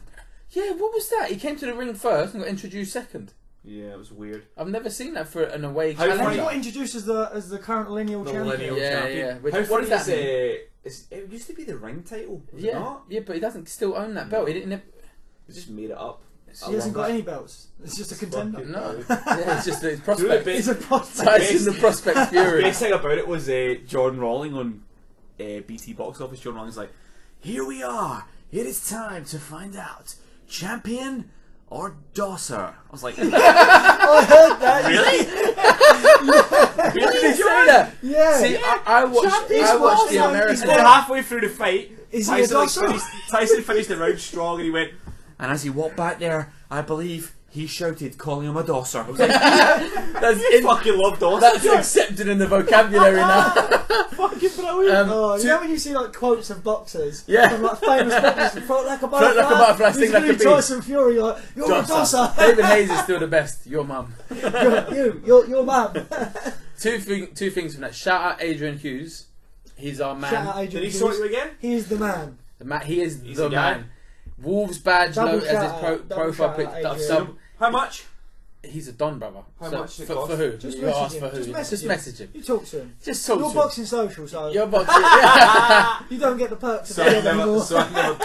Yeah, what was that? He came to the ring first and got introduced second. Yeah, it was weird. I've never seen that for an away How and then challenger. he got introduced as the current lineal champion. Lineal champion. Yeah. Which, How what funny does that mean? it used to be the ring title, was it Yeah, not? yeah, but he doesn't still own that belt. He didn't. He just made it up. He hasn't got any belts. It's just a contender. No, yeah, it's just a prospect. He's a prospect. Tyson the prospect The Fury. best thing about it was John Rawling on BT Box Office. John Rawling's like, "Here we are. It is time to find out, champion or dosser." I was like, I heard that. "Really? Really? Did he say that? Yeah. See, I watched the And American. then halfway through the fight, Is he a dosser? Tyson finished the round strong, and he went. And as he walked back there, I believe he shouted, calling him a dosser. I was like, That's fucking love dosser. That's accepted in the vocabulary now. fucking brilliant. You know when you see like quotes of boxers, Yeah. from like famous boxers, float like a butterfly, Float like a butterfly, sting like a bee. Tyson Fury, you're like, you're a dosser. David Hayes is still the best. Your mum. You're mum. Two things from that. Shout out Adrian Hughes. He's our man. Shout out Adrian Did he Hughes. sort you again? He is the man. He is He's the the guy. man. Wolves badge Double low as his shout out, double profile shout pic. out, Adrian. Sub. How much? He's a don, brother. How So, much it for cost? who? Just You message ask him. for who? Just message him. him. You talk to him. Just talk You're to him. boxing social, so You're boxing. Yeah. you don't get the perks of So the I've never, anymore. so I've never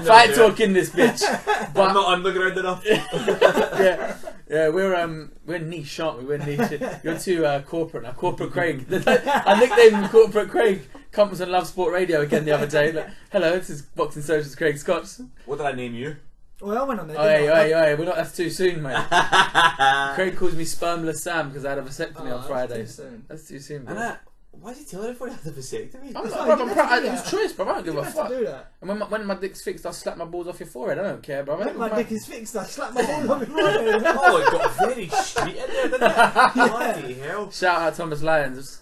Fight do it. talk in this bitch. I'm But not underground enough. yeah, we're niche, aren't we? We're niche. You're too corporate now. Corporate Craig. I nicknamed him Corporate Craig. Comes on Love Sport Radio again the other day. Like, hello, this is Boxing Socials Craig Scott. What did I name you? Well, I went on there. Oi, didn't I? we're not. That's too soon, mate. Craig calls me spermless Sam because I had a vasectomy on Friday. That's too soon. That's too soon, bro. Anna, why did he tell everybody I had a vasectomy? I'm No, not, you bro, didn't have to do it was that. choice, bro. I don't give You a have fuck. to do that. And when my dick's fixed, I'll slap my balls off your forehead. I don't care, bro. When my dick is fixed, I slap my ball on my forehead. Oh, it got very street in there, didn't it? Bloody hell. Shout out Thomas Lyons.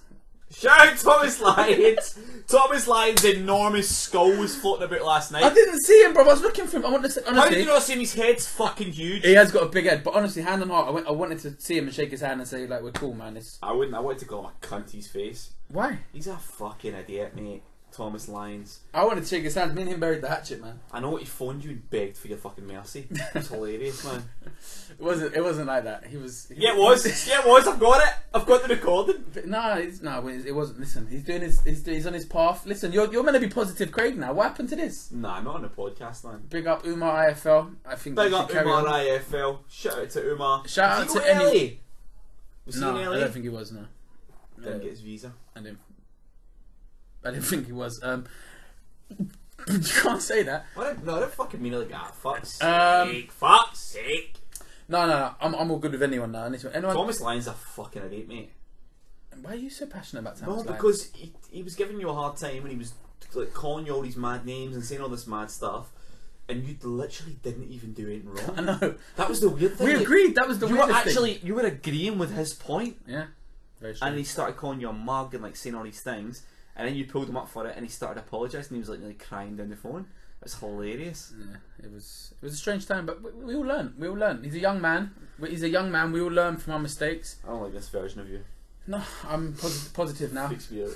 Shout out Thomas Lyons. Thomas Lyons' enormous skull was floating about last night. I didn't see him, bro. I was looking for him. I wanted to say, How did honestly, you not see him? His head's fucking huge. he has got a big head. But honestly, hand on heart, I wanted to see him and shake his hand and say, like, we're cool, man. It's... I wanted to call him a cunt to his face. Why? He's a fucking idiot, mate. Thomas Lyons. I wanted to shake his hand. Me and him buried the hatchet, man. I know he phoned you and begged for your fucking mercy. It's hilarious, man. It wasn't like that. He was. Yeah, it was. Yeah, it was. I've got it. I've got the recording. No, it wasn't. Listen, he's doing he's on his path. Listen, you're meant to be positive, Craig. Now, what happened to this? Nah, not on the podcast, man. Big up Umar IFL. I think. Big up Umar IFL. Shout out to Umar. Shout out to any. Was he No, in LA? I don't think he was. No. Didn't get his visa. I didn't think he was. You can't say that. I don't fucking mean it like that. Fuck's sake. Fuck's sake. No. I'm all good with anyone now. Anyone? Thomas Lyons a fucking idiot, mate. Why are you so passionate about Thomas Lyons? No, because he was giving you a hard time and he was like calling you all these mad names and saying all this mad stuff, and you literally didn't even do anything wrong. I know. That was the weird thing. We agreed. That was the weirdest thing. You were agreeing with his point. Yeah. Very true. And he started calling you a mug and like saying all these things, and then you pulled him up for it, and he started apologising. And he was like nearly crying down the phone. It was hilarious. Yeah, it was a strange time, but we all learn. We all learn. He's a young man. We all learn from our mistakes. I don't like this version of you. No, I'm positive now. Freaks me out.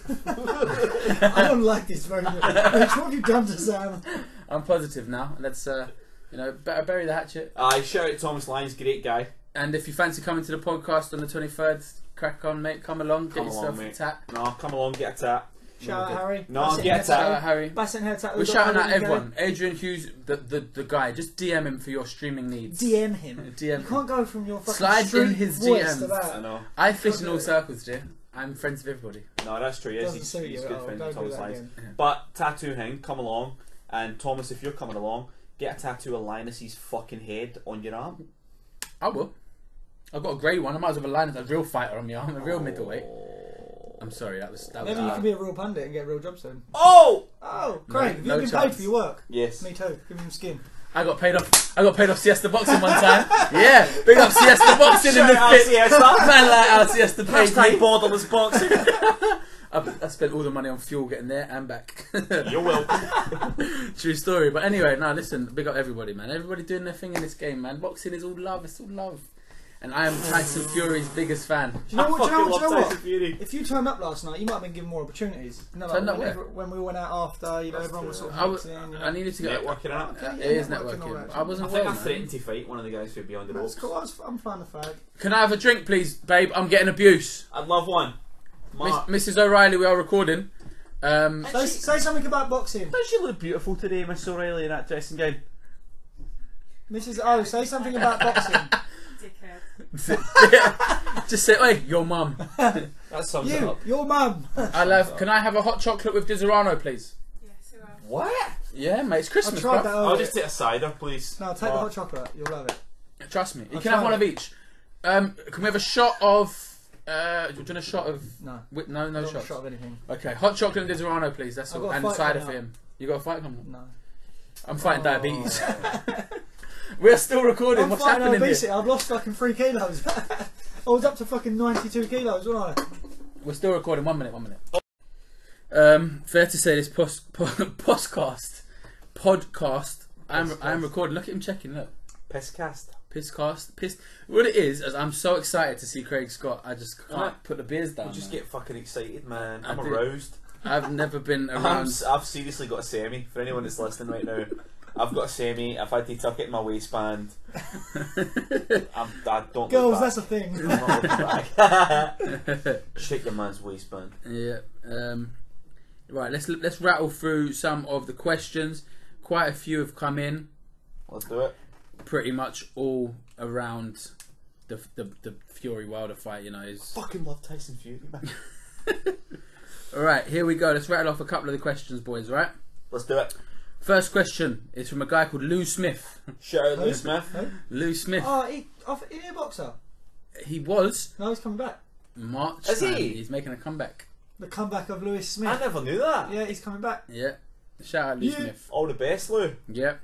I don't like this version. What have you done to Sam? I'm positive now. Let's better bury the hatchet. Shout out Thomas Lyons, great guy. And if you fancy coming to the podcast on the 23rd, crack on, mate. Come along, get yourself a tat. No, come along, get a tat. Shout out Harry. No, get a tat. Shout out Harry. We're shouting out everyone. Adrian Hughes, the guy. Just DM him for your streaming needs. DM him. DM. You can't go from your fucking slide in his DMs. To that. I know. I fish in all circles, dear. I'm friends with everybody. No, that's true. Yes, he's good friends with Thomas Lyons. But tattoo hang, come along, and Thomas, if you're coming along, get a tattoo of Linus's fucking head on your arm. I will. I've got a grey one. I might as well have a Linus, a real fighter on my arm, a real middleweight. I'm sorry, that was. Maybe you can be a real pundit and get a real job soon. Oh, Craig, have you been paid for your work? Yes. Me too. Give him skin. I got paid off Siesta Boxing one time. Yeah, big up Siesta Boxing in the pit. Man like our Siesta paid me. Borderless boxing. I spent all the money on fuel getting there and back. You're welcome. True story. But anyway, no, listen, big up everybody, man. Everybody doing their thing in this game, man. Boxing is all love. It's all love. And I am Tyson Fury's biggest fan. Do you know what? If you turned up last night, you might have been given more opportunities. Turned up when we went out after, everyone was sort of I needed to get networking out. It is networking. I wasn't well, man. I threatened to fight one of the guys who'd be on the ropes. That's cool. I'm fine with fag. Can I have a drink, please, babe? I'm getting abuse. I'd love one. Mrs. O'Reilly, we are recording. Say something about boxing. Don't she look beautiful today, Miss O'Reilly, in that dressing gown? Mrs. O, say something about boxing. Just say, "Oi, your mum." That sums it up. Your mum. Can I have a hot chocolate with Disaronno, please? Yes, you are. What? Yeah, mate, it's Christmas, I'll I'll just take a cider, please. No, take the hot chocolate. You'll love it. Trust me. You can have one of each. Can we have a shot of? Do you want a shot of? No. No shots. Shot of anything. Okay, hot chocolate and Disaronno, please. That's all. And cider for him. You got a fight coming? No. I'm fighting diabetes. We're still recording. What's happening here? I've lost fucking 3 kilos. I was up to fucking 92 kilos, wasn't I? We're still recording. 1 minute. Fair to say this podcast. I'm recording. Look at him checking. Look. Pisscast. What it is I'm so excited to see Craig Scott. I just can't put the beers down. I just get fucking excited, man. I'm aroused. I've never been around. I've seriously got a semi. For anyone that's listening right now, I've got a semi. I've had to tuck it in my waistband. I don't. Girls, that's a thing. I'm not looking back. Shake your man's waistband. Yeah. Right. Let's rattle through some of the questions. Quite a few have come in. Let's do it. Pretty much all around the Fury Wilder fight. Fucking love Tyson Fury, man. All right, here we go. Let's rattle off a couple of the questions, boys. Right? Let's do it. First question is from a guy called Lou Smith. Shout out Lou Smith. Who? Lou Smith. Oh, he a boxer? He was. No, he's coming back. March. Is he? He's making a comeback. The comeback of Lewis Smith. I never knew that. Yeah, he's coming back. Yeah. Shout out Lou Smith. All the best, Lou. Yep.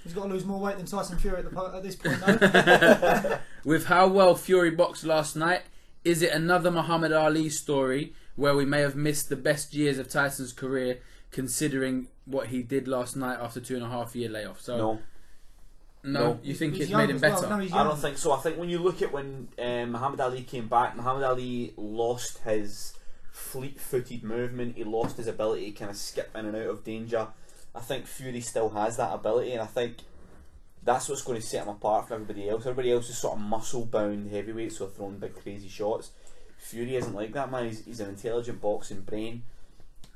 He's got to lose more weight than Tyson Fury at this point, though. With how well Fury boxed last night, is it another Muhammad Ali story where we may have missed the best years of Tyson's career, considering what he did last night after 2.5 year layoff? So no. You think it's made him better? Well. No, I don't think so. I think when you look at when Muhammad Ali came back, Muhammad Ali lost his fleet-footed movement. He lost his ability to kind of skip in and out of danger. I think Fury still has that ability, and I think that's what's going to set him apart from everybody else. Everybody else is sort of muscle-bound heavyweights who are throwing big crazy shots. Fury isn't like that, man. He's an intelligent boxing brain.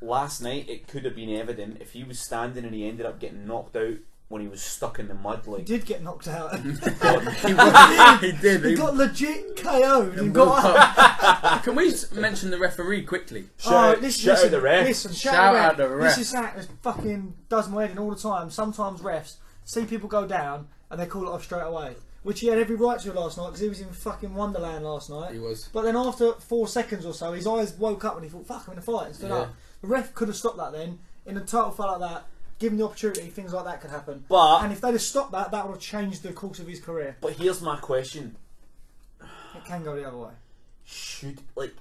Last night it could have been evident if he was standing and he ended up getting knocked out when he was stuck in the mud. Like, he did get knocked out. He did. He got legit KO'd and got up. Can we mention the referee quickly? Shout out the ref. Listen, Shout out the ref. This is that that fucking does my head in all the time. Sometimes refs see people go down and they call it off straight away. Which he had every right to last night because he was in fucking Wonderland last night. He was. But then after 4 seconds or so, his eyes woke up and he thought, fuck, I'm in a fight, and stood up. The ref could have stopped that then. In a title fight like that, given the opportunity, things like that could happen. And if they'd have stopped that, that would have changed the course of his career. But here's my question. It can go the other way.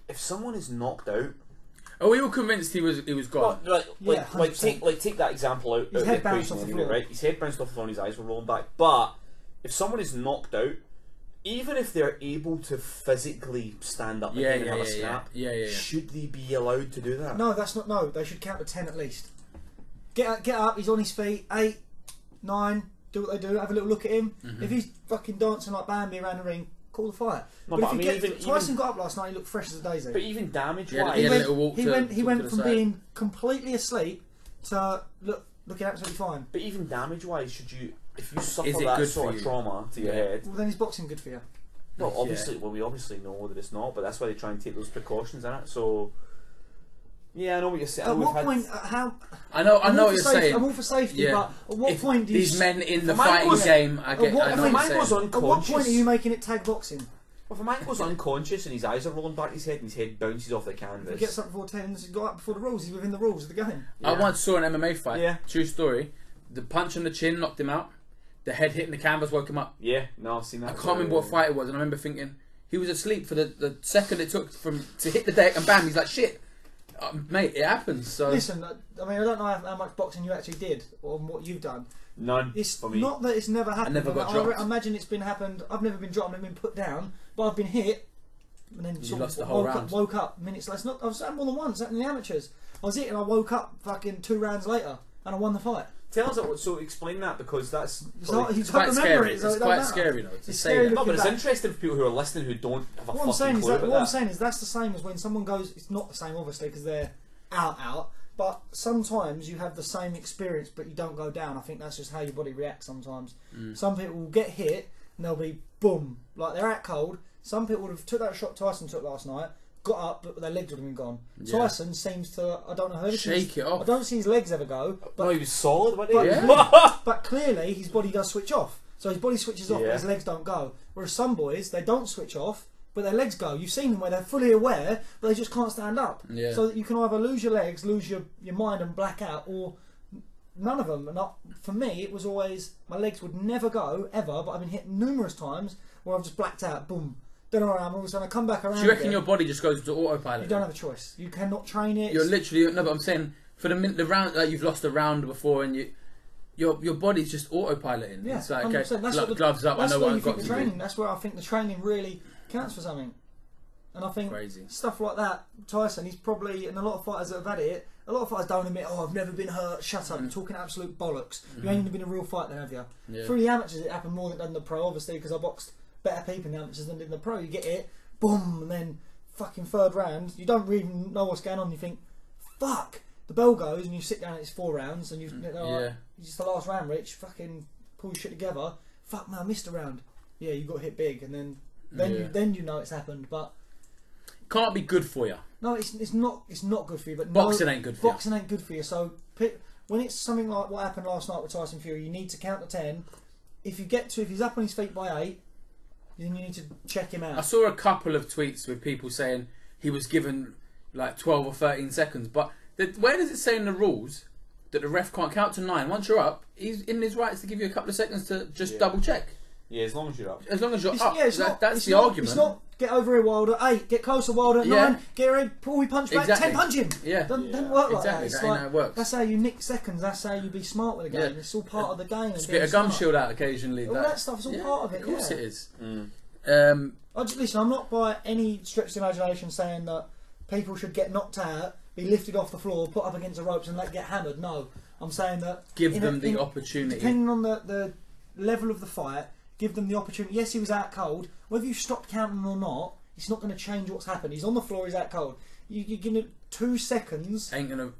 If someone is knocked out... Oh, we were convinced he was gone. Take that example out. His head bounced off the floor. Right? His head bounced off the floor and his eyes were rolling back. But if someone is knocked out, even if they're able to physically stand up and have a snap, should they be allowed to do that? No, that's not. No, they should count to 10 at least. Get up. He's on his feet. 8, 9. Do what they do. Have a little look at him. If he's fucking dancing like Bambi around the ring, call the fight. No, but I mean, Tyson got up last night. He looked fresh as a daisy. But even damage-wise, he went from being completely asleep to looking absolutely fine. But even damage-wise, should you? If you suffer that sort of trauma to your head, well, then is boxing good for you? Well, obviously, we obviously know that it's not, but that's why they try and take those precautions in it. So, yeah, I know what you're saying. At what point? How? I know what you're saying. I'm all for safety, but at what point do these men in the fighting game? I get. At what point are you making it tag boxing? Well, if a man goes unconscious and his eyes are rolling back in his head and his head bounces off the canvas, he gets up before 10 and he's got up before the rules. He's within the rules of the game. I once saw an MMA fight. Yeah. True story. The punch on the chin knocked him out. The head hitting the canvas woke him up. Yeah, no, I've seen that. I can't remember what fight it was, and I remember thinking he was asleep for the second it took to hit the deck, and bam, he's like, shit, mate, it happens. So listen, I mean, I don't know how much boxing you actually did or what you've done. None. It's for me. Not that it's never happened. I never got dropped. I imagine it's been happened. I've never been dropped. I've been put down, but I've been hit. And then you lost the whole round. Woke up minutes later. I was more than once in the amateurs. I was hit and I woke up fucking 2 rounds later and I won the fight. Tell us so explain that, because that's it's quite scary. It's quite scary, though. It's scary. No, but it's interesting for people who are listening who don't have a fucking clue about that. What I'm saying is that's the same as when someone goes. It's not the same, obviously, because they're out. But sometimes you have the same experience, but you don't go down. I think that's just how your body reacts sometimes. Some people will get hit and they'll be boom, like they're out cold. Some people would have took that shot Tyson took last night, got up, but their legs would have been gone. Yeah. Tyson seems to, I don't know, shake it off. I don't see his legs ever go. But, no, he was solid, wasn't he? But clearly his body does switch off. So his body switches off, but his legs don't go. Whereas some boys, they don't switch off, but their legs go. You've seen them where they're fully aware, but they just can't stand up. Yeah. So you can either lose your legs, lose your mind and black out, or none of them. And for me, it was always, my legs would never go, ever, but I've been hit numerous times where I've just blacked out, boom. Don't know where I am, all of a sudden I come back around. Do you reckon your body just goes to autopilot? You don't have a choice. You cannot train it. You're literally, no, but I'm saying, for the round, like you've lost a round before and your body's just autopiloting. Yeah, it's like, 100%. okay, That's gloves up, I know what I've got to do. do. That's where I think the training really counts for something. And I think stuff like that, Tyson, he's probably, and a lot of fighters that have had it, a lot of fighters don't admit, I've never been hurt, shut up, you're talking absolute bollocks. You ain't even been a real fight then, have you? Yeah. Through the amateurs it happened more than the pro, obviously, because I boxed better people in the amateurs than in the pro. You get it, boom, and then fucking 3rd round, you don't really know what's going on, you think, fuck, the bell goes and you sit down, it's 4 rounds, and it's just the last round, Rich, fucking pull your shit together, fuck man, I missed a round. Yeah, you got hit big, and then you know it's happened, but can't be good for you. No, it's not good for you. But boxing ain't good for you. Boxing ain't good for you. So when it's something like what happened last night with Tyson Fury, you need to count to 10. If he's up on his feet by 8, then you need to check him out. I saw a couple of tweets with people saying he was given like 12 or 13 seconds, but where does it say in the rules that the ref can't count to 9? Once you're up, he's in his rights to give you a couple of seconds to just double check. Yeah, as long as you're up. As long as you're up. Yeah, that's the argument. It's not get over here, Wilder. 8, get closer, Wilder. 9, get ready, pull we punch back. 10, punch him. Yeah, doesn't work like that. It's that ain't how it works. That's how you nick seconds. That's how you be smart with the game. It's all part of the game. Just get a gum shield out occasionally. All that stuff is all part of it. Of course it is. Listen, I'm not by any stretch of the imagination saying that people should get knocked out, be lifted off the floor, put up against the ropes and get hammered. No, I'm saying that give them the opportunity. Depending on the level of the fight, give them the opportunity. Yes, he was out cold. Whether you stopped counting or not, it's not going to change what's happened. He's on the floor. He's out cold. You give him 2 seconds. Ain't gonna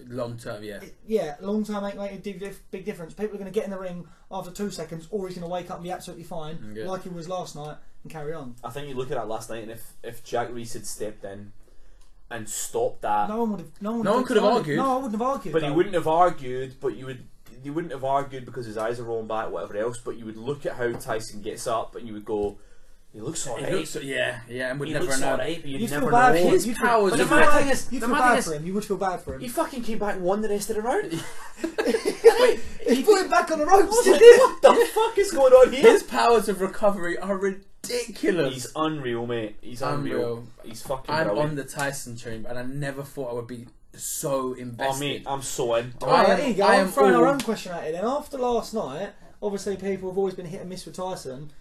long term, yeah. Yeah, long term ain't make a big difference. People are going to get in the ring after 2 seconds, or he's going to wake up and be absolutely fine, like he was last night, and carry on. I think you look at that last night, and if Jack Reese had stepped in and stopped that, no one would have. No one could have argued. No, I wouldn't have argued. But he wouldn't have argued. But you wouldn't have argued because his eyes are rolling back, whatever else. But you would look at how Tyson gets up, and you would go, he looks alright. Yeah, and we'd he never looks know. alright, but you'd You'd never feel bad know. for him. His powers. But The the thing is, you'd feel bad for him. You would feel bad for him. He fucking came back and won the rest of the round. He put him back on the ropes. What the fuck is going on here? His powers of recovery are ridiculous. He's unreal, mate. He's unreal. He's fucking I'm brilliant. on the Tyson train, and I never thought I would be so invested. Oh, mate, I'm so in. Alright, here you go. I'm throwing our own question at it then. After last night, obviously people have always been hit and miss with Tyson.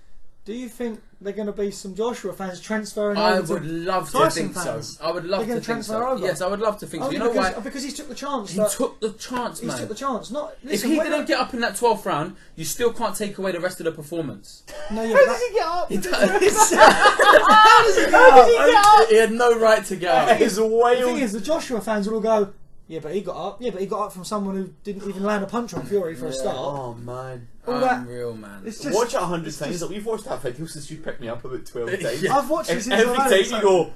Do you think they're going to be some Joshua fans transferring over? I would love to think so. I would love to think so. Over? Yes, I would love to think so. You know because, why? Because he's took the chance. He took the chance, man. He took the chance. If he didn't get up in that 12th round, you still can't take away the rest of the performance. No, yeah, how does he get up? He does. How does he get up? He had no right to get up. That is wild. The thing is, the Joshua fans will all go, yeah, but he got up. Yeah, but he got up from someone who didn't even land a punch on Fury for a start. Oh, man. Unreal, man. It's just, watch it 100 times. We've watched that video since you picked me up about 12 times. Yeah. I've watched it since every time so you go,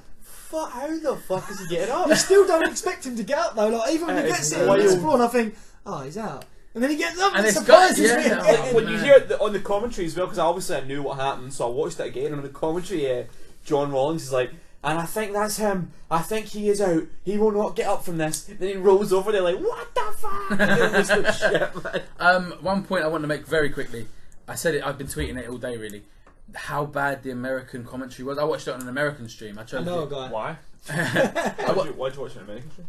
how the fuck is he getting up? You still don't expect him to get up though. Like even when he gets it on the floor, and I think, oh, he's out. And then he gets up and it surprises me again. Like, when you hear it on the commentary as well, because obviously I knew what happened, so I watched it again. And on the commentary, John Rollins is like, and I think that's him. I think he is out. He will not get up from this. Then he rolls over there like, what the fuck? It's like, shit, man. One point I want to make very quickly. I said it. I've been tweeting it all day. Really, how bad the American commentary was. I watched it on an American stream. I know a guy. Why? Why'd you watch an American stream?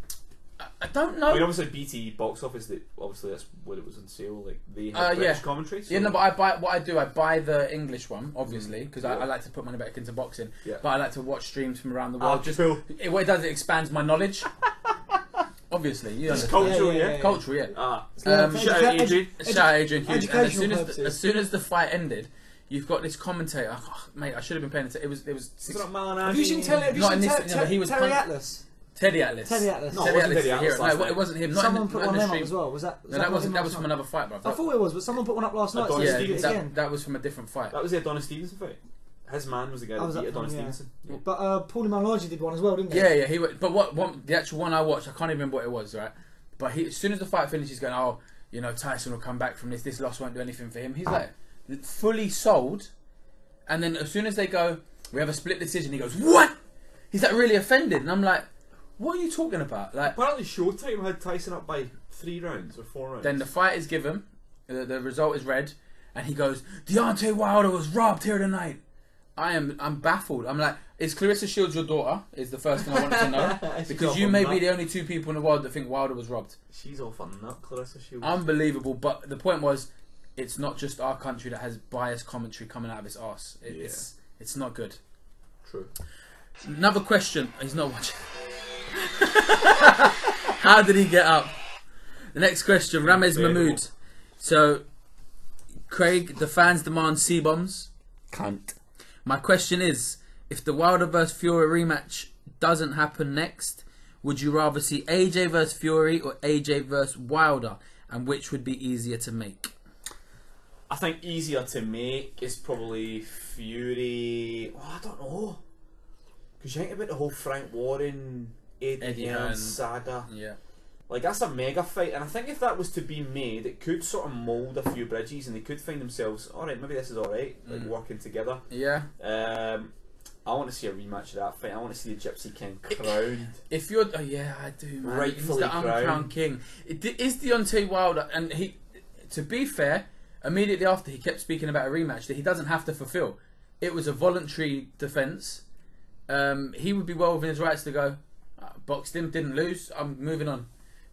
I don't know. I mean, obviously BT box office. Obviously that's what it was on sale. Like they have British commentary. So. Yeah, no, but I buy the English one, obviously, because I like to put money back into boxing. Yeah. But I like to watch streams from around the world. What it does, it expands my knowledge. Obviously, you understand. Cultural, yeah. Cultural, yeah. Shout out Adrian. Shout out Adrian Hughes. And as soon as the fight ended, you've got this commentator. Oh, mate, I should have been paying attention. It was. Have you seen Terry Atlas? Teddy Atlas. Teddy Atlas. No, it wasn't Teddy Atlas. No, it wasn't him. Someone put one up as well. Was that? No, that was from another fight, bro. I thought it was, but someone put one up last night. Yeah, that was from a different fight. That was the Adonis Stevenson fight. His man was the guy that beat Adonis Stevenson. Yeah. But Paulie Malignaggi did one as well, didn't he? Yeah. He. But the actual one I watched, I can't even remember what it was, right? But as soon as the fight finished, he's going, oh, you know, Tyson will come back from this. This loss won't do anything for him. He's like fully sold. And then as soon as they go, we have a split decision, he goes, what? He's like really offended, and I'm like, what are you talking about? Like, apparently Showtime had Tyson up by 3 rounds or 4 rounds. Then the fight is given, the result is read, and he goes, Deontay Wilder was robbed here tonight. I'm baffled. I'm like, is Clarissa Shields your daughter? Is the first thing I wanted to know. Because you may be the only 2 people in the world that think Wilder was robbed. She's off a nut, Clarissa Shields. Unbelievable. But the point was, it's not just our country that has biased commentary coming out of its arse. It's not good. True. Another question. He's not watching. How did he get up? The next question, Ramez Mahmood. So, Craig, the fans demand C-bombs. Cunt. My question is, if the Wilder vs Fury rematch doesn't happen next, would you rather see AJ vs Fury or AJ vs Wilder? And which would be easier to make? I think easier to make is probably Fury. Oh, I don't know. Because you think about the whole Frank Warren, Eddie Hearn saga. Yeah. Like, that's a mega fight. And I think if that was to be made, it could sort of mould a few bridges and they could find themselves, alright, maybe this is alright, like working together. Yeah. I want to see a rematch of that fight. I want to see the Gypsy King crowned. If you're... Oh, yeah, I do, man. Rightfully He's the uncrowned king. It is Deontay Wilder, and he... To be fair, immediately after, he kept speaking about a rematch that he doesn't have to fulfill. It was a voluntary defence. He would be well within his rights to go, boxed him, didn't lose, I'm moving on.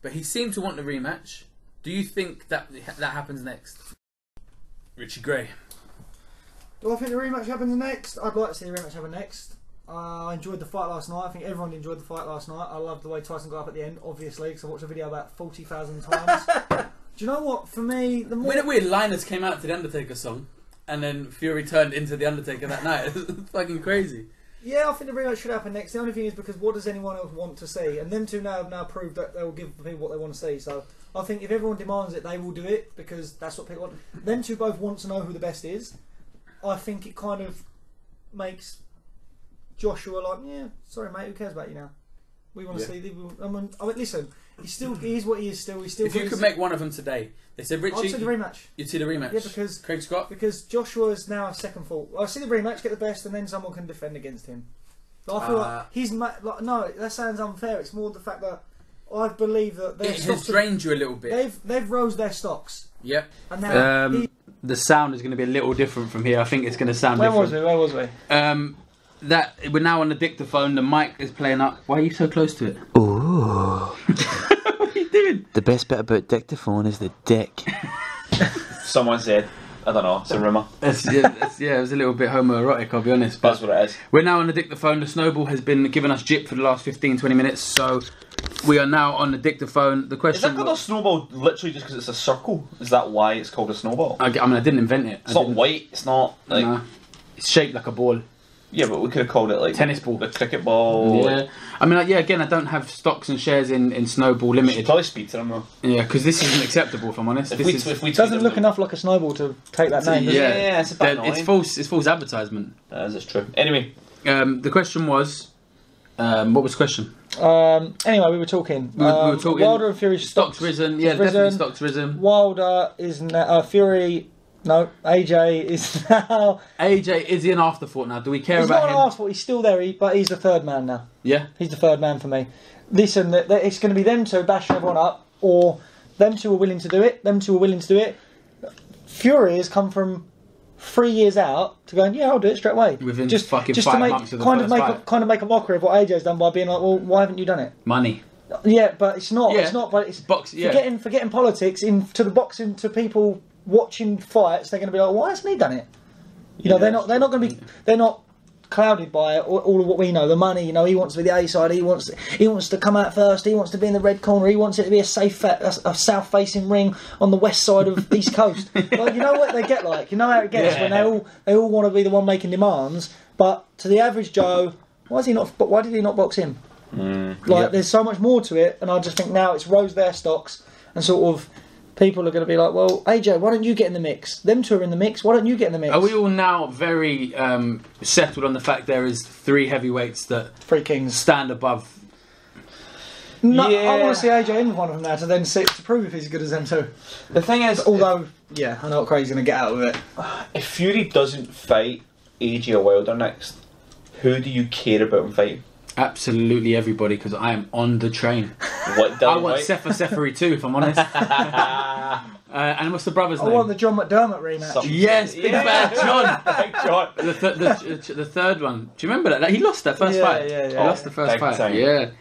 But he seemed to want the rematch. Do you think that happens next? Richie Gray. Do I think the rematch happens next? I'd like to see the rematch happen next. I enjoyed the fight last night. I think everyone enjoyed the fight last night. I loved the way Tyson got up at the end, obviously, because I watched the video about 40,000 times. Do you know what? For me, the more... Weird Linus came out to the Undertaker song, and then Fury turned into the Undertaker that night. It's fucking crazy. Yeah, I think the rematch should happen next. The only thing is because what does anyone else want to see? And them two have now proved that they will give people what they want to see. So I think if everyone demands it, they will do it because that's what people want. Them two both want to know who the best is. I think it kind of makes Joshua like, yeah, sorry mate, who cares about you now? We want to see. I mean, listen, he is what he is still. He's still. If you could make one of them today, they said Richie. I'd see the rematch. You'd see the rematch. Yeah, because Craig Scott. Because Joshua is now a second fault. I'll see the rematch, get the best, and then someone can defend against him. But I feel like he's no. That sounds unfair. It's more the fact that I believe that it has drained you a little bit. They've rose their stocks. Yep. And now the sound is going to be a little different from here. I think it's going to sound different. Where was we? That we're now on the dictaphone. The mic is playing up. Why are you so close to it? Ooh. What are you doing? The best bit about dictaphone is the dick. Someone said, I don't know, it's a rumour. Yeah, it was a little bit homoerotic, I'll be honest. But that's what it is. We're now on the dictaphone. The Snowball has been giving us jip for the last 15-20 minutes, so we are now on the dictaphone. The question is that called a snowball literally just because it's a circle? Is that why it's called a snowball? I mean, I didn't invent it. It's not white, it's not like... No. It's shaped like a ball. Yeah, but we could have called it like tennis ball, a cricket ball. Yeah, I mean, again, I don't have stocks and shares in Snowball Limited. You should probably speak to them though. Yeah, because this isn't acceptable. If I'm honest, it doesn't look enough like a snowball to take that name. Yeah, it's a bit annoying. It's false. It's false advertisement. That's true. Anyway, the question was, what was the question? Anyway, we were talking. We were talking. Wilder and Fury stocks risen. Yeah, definitely stocks risen. Wilder is Fury. No, AJ is now. AJ is he an afterthought now? Do we care about him? He's not an afterthought. He's still there, but he's the third man now. Yeah, he's the third man for me. Listen, it's going to be them two bashing everyone up, or them two are willing to do it. Them two are willing to do it. Fury has come from 3 years out to going, yeah, I'll do it straight away. Within just 5 months of the kind first of make a mockery of what AJ's done by being like, well, why haven't you done it? Money. Yeah, but it's not. Yeah. It's not. But it's yeah. forgetting politics to the boxing to people watching fights. They're going to be like, why hasn't he done it? You know, they're not going to be. They're not clouded by all of what we know. The money. You know, he wants to be the A side. He wants to come out first. He wants to be in the red corner. He wants it to be a south facing ring on the west side of East Coast. Like, you know what they get like. You know how it gets when they all want to be the one making demands. But to the average Joe, why did he not box him? There's so much more to it, and I just think now it's rose their stocks, and sort of people are going to be like, well, AJ, why don't you get in the mix? Them two are in the mix. Why don't you get in the mix? Are we all now very settled on the fact there is 3 heavyweights that three kings stand above? No, yeah. I want to see AJ in one of them now to then to prove if he's as good as them two. The thing is, although I know what Craig's going to get out of it. If Fury doesn't fight AJ or Wilder next, who do you care about him fighting? Absolutely everybody, because I am on the train. What? I want Sefery too, if I'm honest. And what's the brother's name? I want the John McDermott rematch. Yes, Big Bad John. Big John. The third one. Do you remember that? Like, he lost that first fight. Yeah. He lost the first fight. Time. Yeah.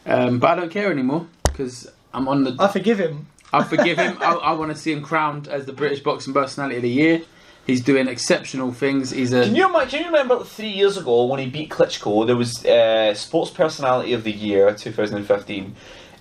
But I don't care anymore because I'm on the. I forgive him. I forgive him. I want to see him crowned as the British Boxing Personality of the Year. He's doing exceptional things. Can you remember 3 years ago when he beat Klitschko? There was Sports Personality of the Year 2015,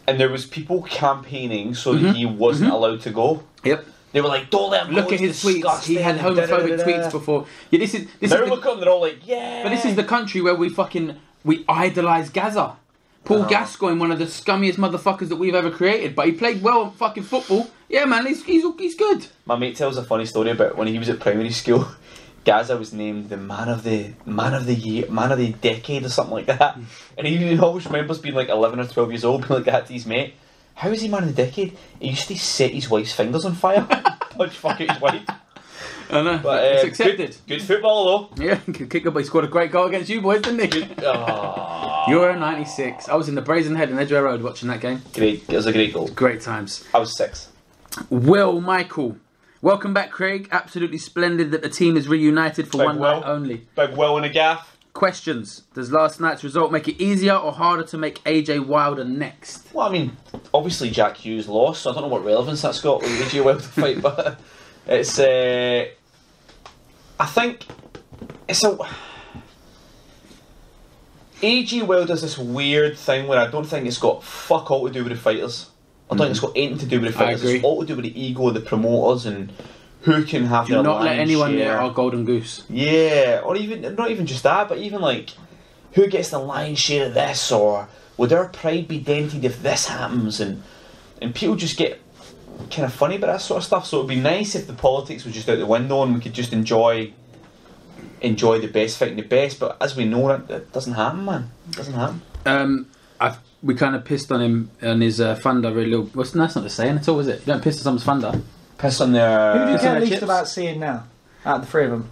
and there was people campaigning so that he wasn't allowed to go. Yep. They were like, "Don't let him look go, at his tweets. He had homophobic tweets before. Yeah, this is. Look at them. They're all like, "Yeah." But this is the country where we idolise Gaza. Paul Gascoigne, one of the scummiest motherfuckers that we've ever created, but he played well at fucking football. Yeah, man, he's good. My mate tells a funny story about when he was at primary school. Gaza was named the man of the year, man of the decade, or something like that. And he always remembers being like 11 or 12 years old, being like that to his mate. How is he man of the decade? He used to set his wife's fingers on fire, punch fucking his wife. I know, but it's accepted. Good football though. Yeah, kick up. He scored a great goal against you boys, didn't he? Euro '96. I was in the Brazen Head in Edgware Road watching that game. Great, it was a great goal. Great times. I was 6. Will Michael, welcome back, Craig. Absolutely splendid that the team is reunited for one night only. Big Will in a gaff. Questions. Does last night's result make it easier or harder to make AJ Wilder next? Well, I mean, obviously Jack Hughes lost, so I don't know what relevance that's got with AJ Wilder fight, but it's. I think it's a. AJ Will does this weird thing where I don't think it's got fuck all to do with the fighters. I don't think it's got anything to do with the fighters. It's all to do with the ego of the promoters and who can have their not let anyone share. near our golden goose. Yeah, or even not even just that, but even like who gets the lion's share of this, or would our pride be dented if this happens? And people just get kind of funny about that sort of stuff. So it'd be nice if the politics was just out the window and we could just enjoy the best fighting the best. But as we know, that doesn't happen, man. It doesn't happen. We kind of pissed on him on his Thunder. Really little. That's not the saying at all, is it? You don't piss on someone's Thunder. Piss on their. Who do you care least chips? about seeing now? Out of the three of them,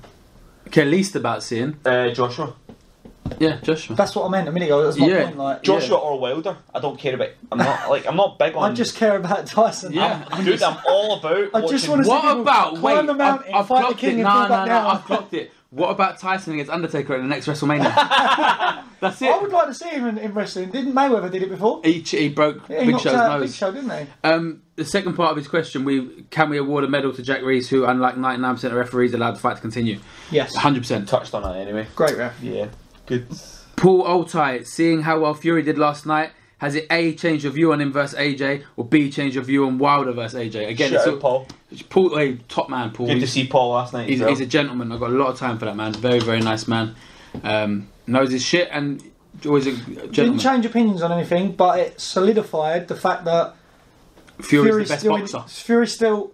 Care least about seeing. Joshua. Yeah, Joshua. That's what I meant a minute ago. That's my point. Like Joshua or Wilder. I don't care about. I'm not big on. I just care about Tyson. Yeah. Dude, I'm all about. I just want to see What people about? climb Wait, the mountain, I've fight the clocked king, it. and No, fall back down. I've clocked it. What about Tyson against Undertaker at the next WrestleMania? That's it. I would like to see him in wrestling. Didn't Mayweather did it before? He broke Yeah, he Big knocked Show's out nose. Big Show, didn't he? The second part of his question: Can we award a medal to Jack Reese, who, unlike 99% of referees, allowed the fight to continue? Yes. 100%. touched on that anyway. Great ref. Yeah, good. Paul Altai, seeing how well Fury did last night, has it A, changed your view on him versus AJ, or B, changed your view on Wilder versus AJ? Again, Shout it's out, Paul. Paul, hey, top man, Paul. Good to see Paul last night. He's a gentleman. I've got a lot of time for that man. Very, very nice man. Knows his shit and always a gentleman. Didn't change opinions on anything, but it solidified the fact that Fury's the best boxer. Fury's still,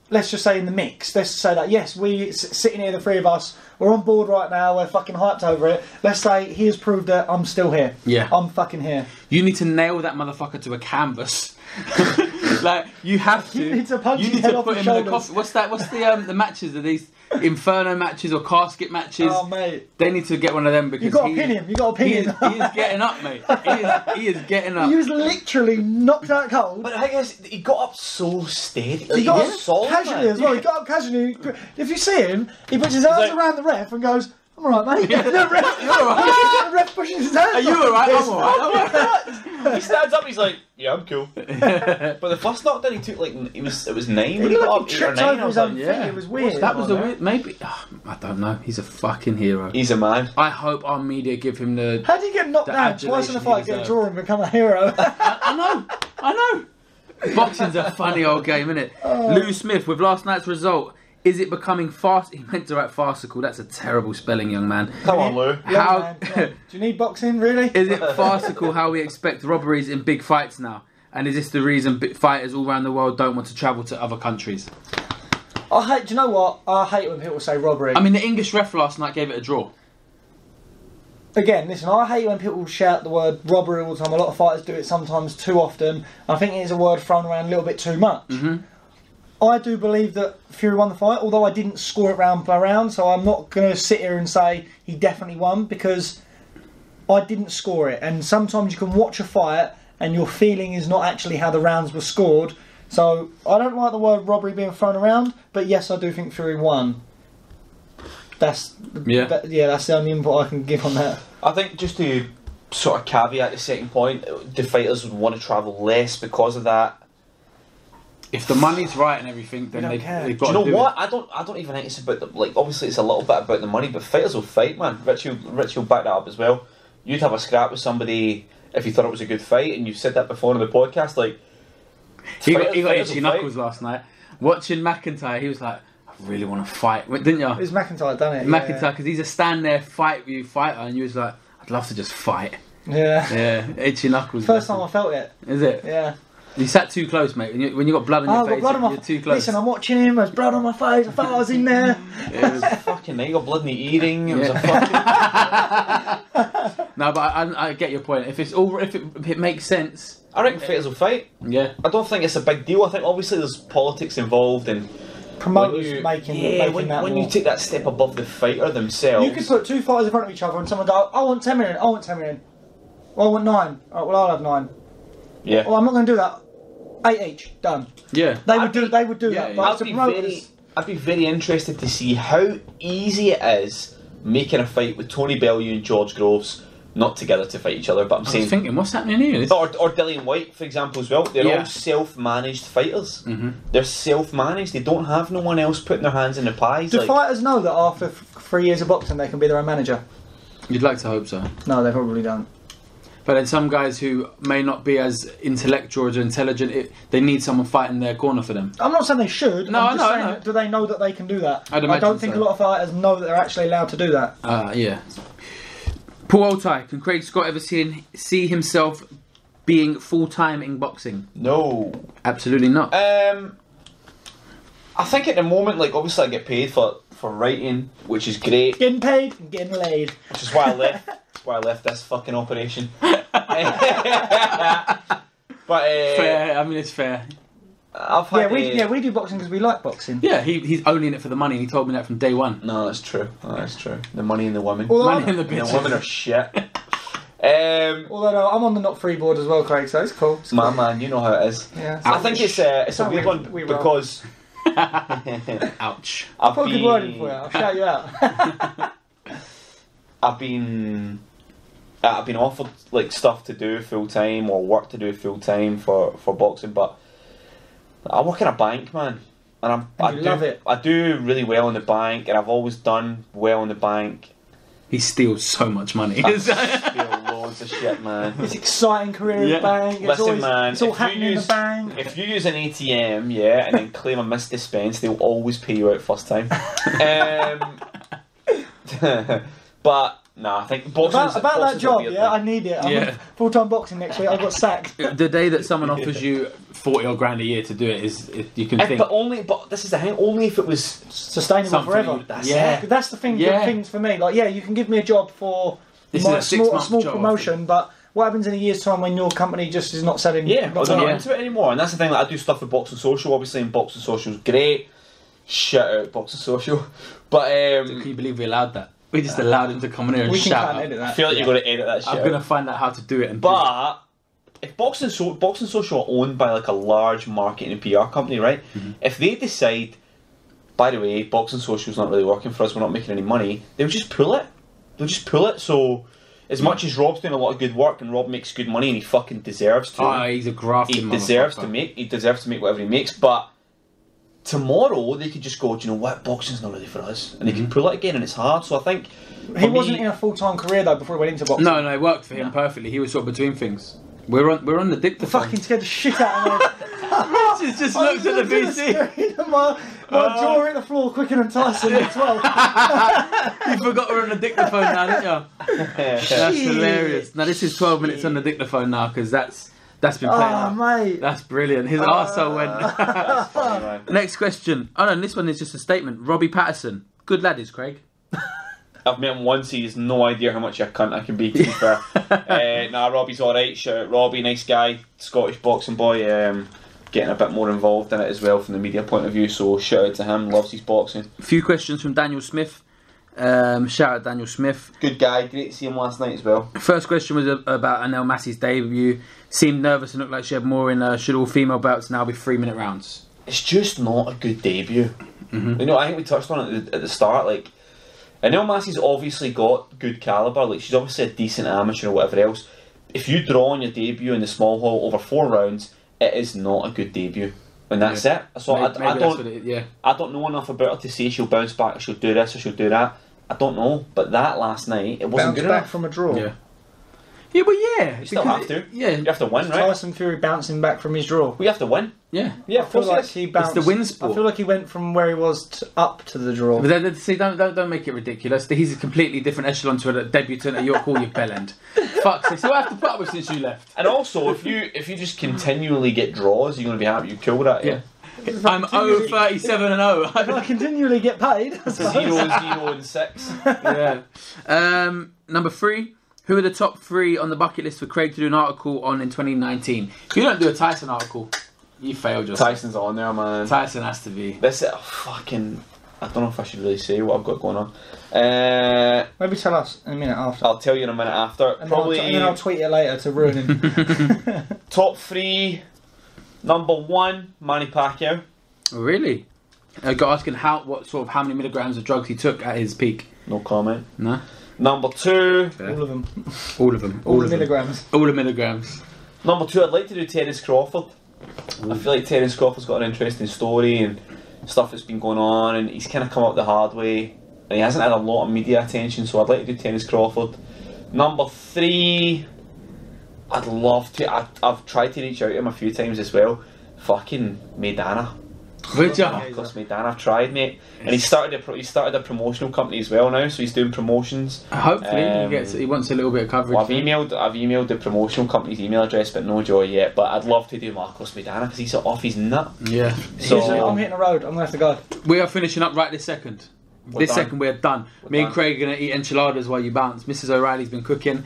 let's just say, in the mix. Let's say that, yes, we sitting here, the three of us, we're on board right now, we're fucking hyped over it. Let's say he has proved that I'm still here. Yeah. I'm fucking here. You need to nail that motherfucker to a canvas. Like, you have to. You need to punch his head off put his him in the shoulders. coffin. What's that? What's the matches? Are these Inferno matches or casket matches? Oh, mate. They need to get one of them because You got to pin him. You got to pin him. He is getting up, mate. He is getting up. He was literally knocked out cold. But I guess he got up so steady. He got was up solid, casually man. as well. He got up casually. If you see him, he puts his arms like- around the ref and goes, "I'm alright, mate." The ref, You're alright. the ref pushes his hands. Are you alright? I'm alright. He stands up. He's like, "Yeah, I'm cool." But the first knockdown he took, like, it was 9. He When he looked got like up he 8 or tripped 9, over I was his own like, feet. Yeah. It was weird. That was a weird. Maybe I don't know. He's a fucking hero. he's a man. I hope our media give him the. How do you get knocked The down twice in a adulation fight, he get a deserved. draw, and become a hero? I know. Boxing's a funny old game, isn't it? Lou Smith with last night's result. Is it becoming fast? He meant to write farcical. That's a terrible spelling, young man. Come on, Lou. How Man, do you need boxing, really? is it farcical how we expect robberies in big fights now? And is this the reason fighters all around the world don't want to travel to other countries? Do you know what? I hate when people say robbery. I mean, the English ref last night gave it a draw. Again, listen, I hate when people shout the word robbery all the time. A lot of fighters do it sometimes too often. I think it is a word thrown around a little bit too much. Mm-hmm. I do believe that Fury won the fight, although I didn't score it round by round, so I'm not going to sit here and say he definitely won, because I didn't score it. And sometimes you can watch a fight and your feeling is not actually how the rounds were scored. So I don't like the word robbery being thrown around, but yes, I do think Fury won. That's the only input I can give on that. I think just to sort of caveat the second point, the fighters would want to travel less because of that. If the money's right and everything, then We don't care. they've Do got you to know do what? I don't even think it's about the, like, obviously it's a little bit about the money, but fighters will fight, man. Richie will back that up as well. You'd have a scrap with somebody if you thought it was a good fight, and you've said that before on the podcast. Like, He got fighters itchy will fight. knuckles last night. Watching McIntyre, he was like, I really want to fight. Didn't you? It was McIntyre done it. McIntyre, because he's a stand there, fight you fighter, and you was like, I'd love to just fight. Yeah. Yeah, itchy knuckles. First time I felt it. Is it? Yeah. You sat too close, mate. When you got blood on your I've got face, blood on my you're too close. Listen, I'm watching him, there's blood on my face, I thought I was in there. It was fucking night, you got blood in the earring. It was Yeah. a fucking. No, but I get your point. If it makes sense, I reckon fighters will fight. yeah. I don't think it's a big deal. I think obviously there's politics involved, and Promoters making that when law. you take that step above the fighter themselves. You could put two fighters in front of each other and someone go, I want 10 million, I want 10 million. Well, I want 9. Alright, well, I'll have 9. yeah. Well, I'm not going to do that. 8 each, done. Yeah. They would do yeah, that, but it's I'd the be promoters. I'd be very interested to see how easy it is making a fight with Tony Bellew and George Groves, not together to fight each other, but I'm I was saying. thinking, what's happening here? Or Dillian White, for example, as well. They're Yeah. all self-managed fighters. Mm-hmm. They're self-managed. They don't have no one else putting their hands in the pies. Do like, fighters know that after 3 years of boxing they can be their own manager? You'd like to hope so. No, they probably don't. But then some guys who may not be as intellectual or intelligent, they need someone fighting their corner for them. I'm not saying they should. No, I'm just I know. saying, do they know that they can do that? I don't think a lot of fighters know that they're actually allowed to do that. Yeah. Paul Altai, can Craig Scott ever see himself being full-time in boxing? No. Absolutely not. I think at the moment, like, obviously I get paid for writing, which is great. Getting paid and getting laid. Which is why I left. That's why I left this fucking operation. But fair. I mean, it's fair. I've had, we do boxing because we like boxing. Yeah, he's only in it for the money. He told me that from day one. No, that's true. That's true. The money and the women. Money and the The bitches. women are shit. Although no, I'm on the not free board as well, Craig, so it's cool. It's cool. Man, you know how it is. Yeah. I think it's a weird one because Ouch. I'll put a good word in for you. I'll shout you out. I've been offered like stuff to do full time or work to do full time for boxing, but I work in a bank, man, and I love it. I do really well in the bank, and I've always done well in the bank. He steals so much money. I steal loads of shit, man. It's exciting career in the bank. It's Listen, man, it's all if happening in the bank. If you use an ATM, yeah, and then claim a misdispense, they'll always pay you out first time. But no, I think boxing. About that job, yeah, I need it. I'm full-time boxing next week. I got sacked. The day that someone offers you 40 or grand a year to do it you can think. But this is the thing. Only if it was sustainable forever. That's the thing. Good things for me. Like, yeah, you can give me a job for a small promotion, but what happens in a year's time when your company just is not selling? Yeah, they're not into it anymore. And that's the thing. Like, I do stuff with Boxing Social, obviously, and Boxing Social is great. Shut out Boxing Social, but can you believe we allowed that? We just allowed him to come in here and shout. I feel like you're going to edit that shit. I'm going to find out how to do it. But if Boxing Social are owned by like a large marketing and PR company, right? Mm-hmm. If they decide, by the way, Boxing Social's not really working for us, we're not making any money, they'll just pull it. So, as much as Rob's doing a lot of good work and Rob makes good money and he fucking deserves to. He's a grafting. He deserves to make whatever he makes, but tomorrow they could just go, do you know what, boxing's not really for us, and they can pull it again, and it's hard. So I think he wasn't in a full-time career though before he went into boxing. No, it worked for him perfectly. He was sort of between things. We're on the dictaphone. Fucking scared the shit out of me. Richard just looked at the VC. My jaw hit the floor quicker than Tyson at 12. You forgot we're on the dictaphone now, didn't you? That's hilarious. Now this is 12 minutes on the dictaphone now because that's been playing out. Mate. That's brilliant. His arsehole went. that's funny, man. Next question. Oh no, this one is just a statement. Robbie Patterson. Good lad is Craig. I've met him once. He has no idea how much a cunt I can be, to be fair. Robbie's alright. Shout out Robbie, nice guy. Scottish boxing boy. Getting a bit more involved in it as well from the media point of view. So shout out to him. Loves his boxing. A few questions from Daniel Smith. Shout out Daniel Smith. Good guy. Great to see him last night as well. First question was about Anel Massey's debut. Seemed nervous and looked like she had more in. Should all female bouts now be 3-minute rounds? It's just not a good debut. Mm-hmm. You know, I think we touched on it at the start. Like, Anel Massey's obviously got good calibre. Like, she's obviously a decent amateur or whatever else. If you draw on your debut in the small hall over 4 rounds, it is not a good debut. And that's it. So I don't know enough about her to say she'll bounce back, or she'll do this, or she'll do that. I don't know. But that last night, it wasn't good enough. Back from a draw. Yeah, well, yeah. You still have to. Yeah. You have to win, right? Tyson Fury bouncing back from his draw. We have to win. Yeah. Yeah, I feel like he bounced. It's the win sport. I feel like he went from where he was up to the draw. But see, don't make it ridiculous. He's a completely different echelon to a debutant at York Hall, you bellend. Fuck, so I have to put up with since you left. And also, if you just continually get draws, you're going to be happy. You're cool with that, yeah. I'm 0-37-0. I continually get paid. 0-0-6. Yeah. Number 3. Who are the top 3 on the bucket list for Craig to do an article on in 2019? If you don't do a Tyson article, you failed yourself. Tyson's on there, man. Tyson has to be. This is fucking. I don't know if I should really say what I've got going on. Maybe tell us in a minute after. I'll tell you in a minute after. And Probably. And then I'll tweet it later to ruin him. Top 3. Number 1, Manny Pacquiao. Really? I got asking how many milligrams of drugs he took at his peak. No comment. No. Number 2. Fair. All of them. All of them. All the milligrams. All the milligrams. Number 2, I'd like to do Terence Crawford. I feel like Terence Crawford's got an interesting story and stuff that's been going on, and he's kind of come up the hard way. and he hasn't had a lot of media attention, so I'd like to do Terence Crawford. Number 3, I'd love to. I've tried to reach out to him a few times as well. Fucking Maidana. Would ya? Marcos Maidana, I've tried, mate. And he started a promotional company as well now, so he's doing promotions. Hopefully he wants a little bit of coverage. Well, I've emailed the promotional company's email address, but no joy yet. But I'd love to do Marcos Maidana because he's off his nut. Yeah. So I'm hitting the road. I'm gonna have to go. We are finishing up right this second. This second we're done. Me and Craig are gonna eat enchiladas while you bounce. Mrs. O'Reilly's been cooking.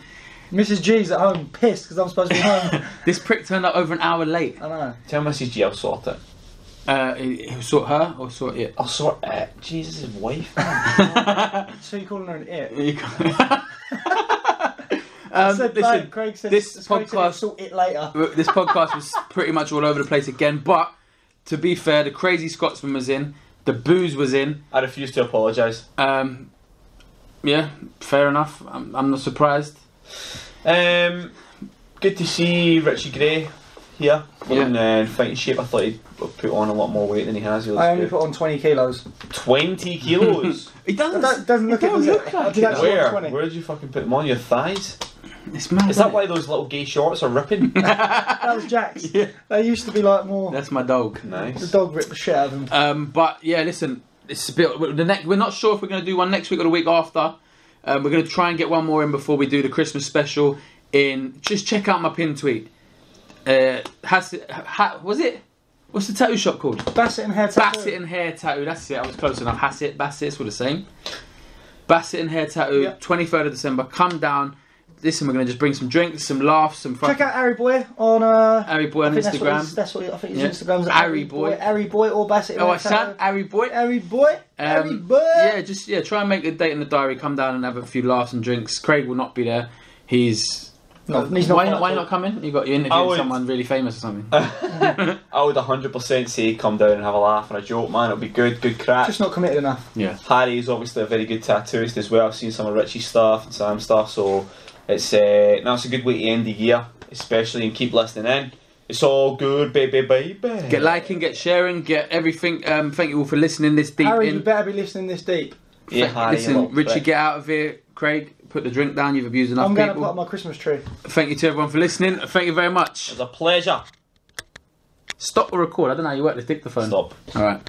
Mrs. G's at home pissed because I'm supposed to be home. This prick turned up over an hour late. I know. Tell Mrs. G I'll sort it. He'll sort her or sort it? I'll sort it. Jesus, his wife. Man. So you're calling her an it? Listen, Craig said this Craig said he'll podcast, sort it later. this podcast was pretty much all over the place again. But to be fair, the crazy Scotsman was in, the booze was in. I refuse to apologise. Yeah, fair enough. I'm not surprised. Good to see Richie Gray here in fighting shape. I thought he'd put on a lot more weight than he has. I only put on 20 kilos. 20 kilos? He doesn't look like it. Where did you fucking put them on? Your thighs? It's mad. Is that why those little gay shorts are ripping? That was Jack's. Yeah. They used to be like more. That's my dog. Nice. The dog ripped the shit out of him. But yeah, listen. It's a bit. We're not sure if we're going to do one next week or the week after. We're going to try and get one more in before we do the Christmas special. Just check out my pin tweet. Was it? What's the tattoo shop called? Bassett and Hair Tattoo. Bassett and Hair Tattoo. That's it. I was close enough. Bassett. It's all the same. Bassett and Hair Tattoo. Yep. 23rd of December. Come down. Listen, we're going to just bring some drinks, some laughs, some fun. Check out Harry Boy on Instagram. That's what I think his Instagram's. Harry Boy. Harry Boy or Bassett. Oh, I said Harry Boy. Harry Boy. Harry Boy. Yeah, try and make a date in the diary. Come down and have a few laughs and drinks. Craig will not be there. He's not. Why not come in? You're interviewing someone really famous or something. I would 100% say come down and have a laugh and a joke, man. It'll be good crack. Just not committed enough. Yeah. Harry's obviously a very good tattooist as well. I've seen some of Richie's stuff and Sam's stuff, so it's a good way to end the year, especially, and keep listening in. It's all good, baby. Get liking, get sharing, get everything. Thank you all for listening this deep. Harry, you better be listening this deep. Yeah, Harry, listen, Richie, get out of here. Craig, put the drink down. You've abused enough people. I'm going to put up my Christmas tree. Thank you to everyone for listening. Thank you very much. It was a pleasure. Stop or record. I don't know how you work the dictaphone. Stop. All right.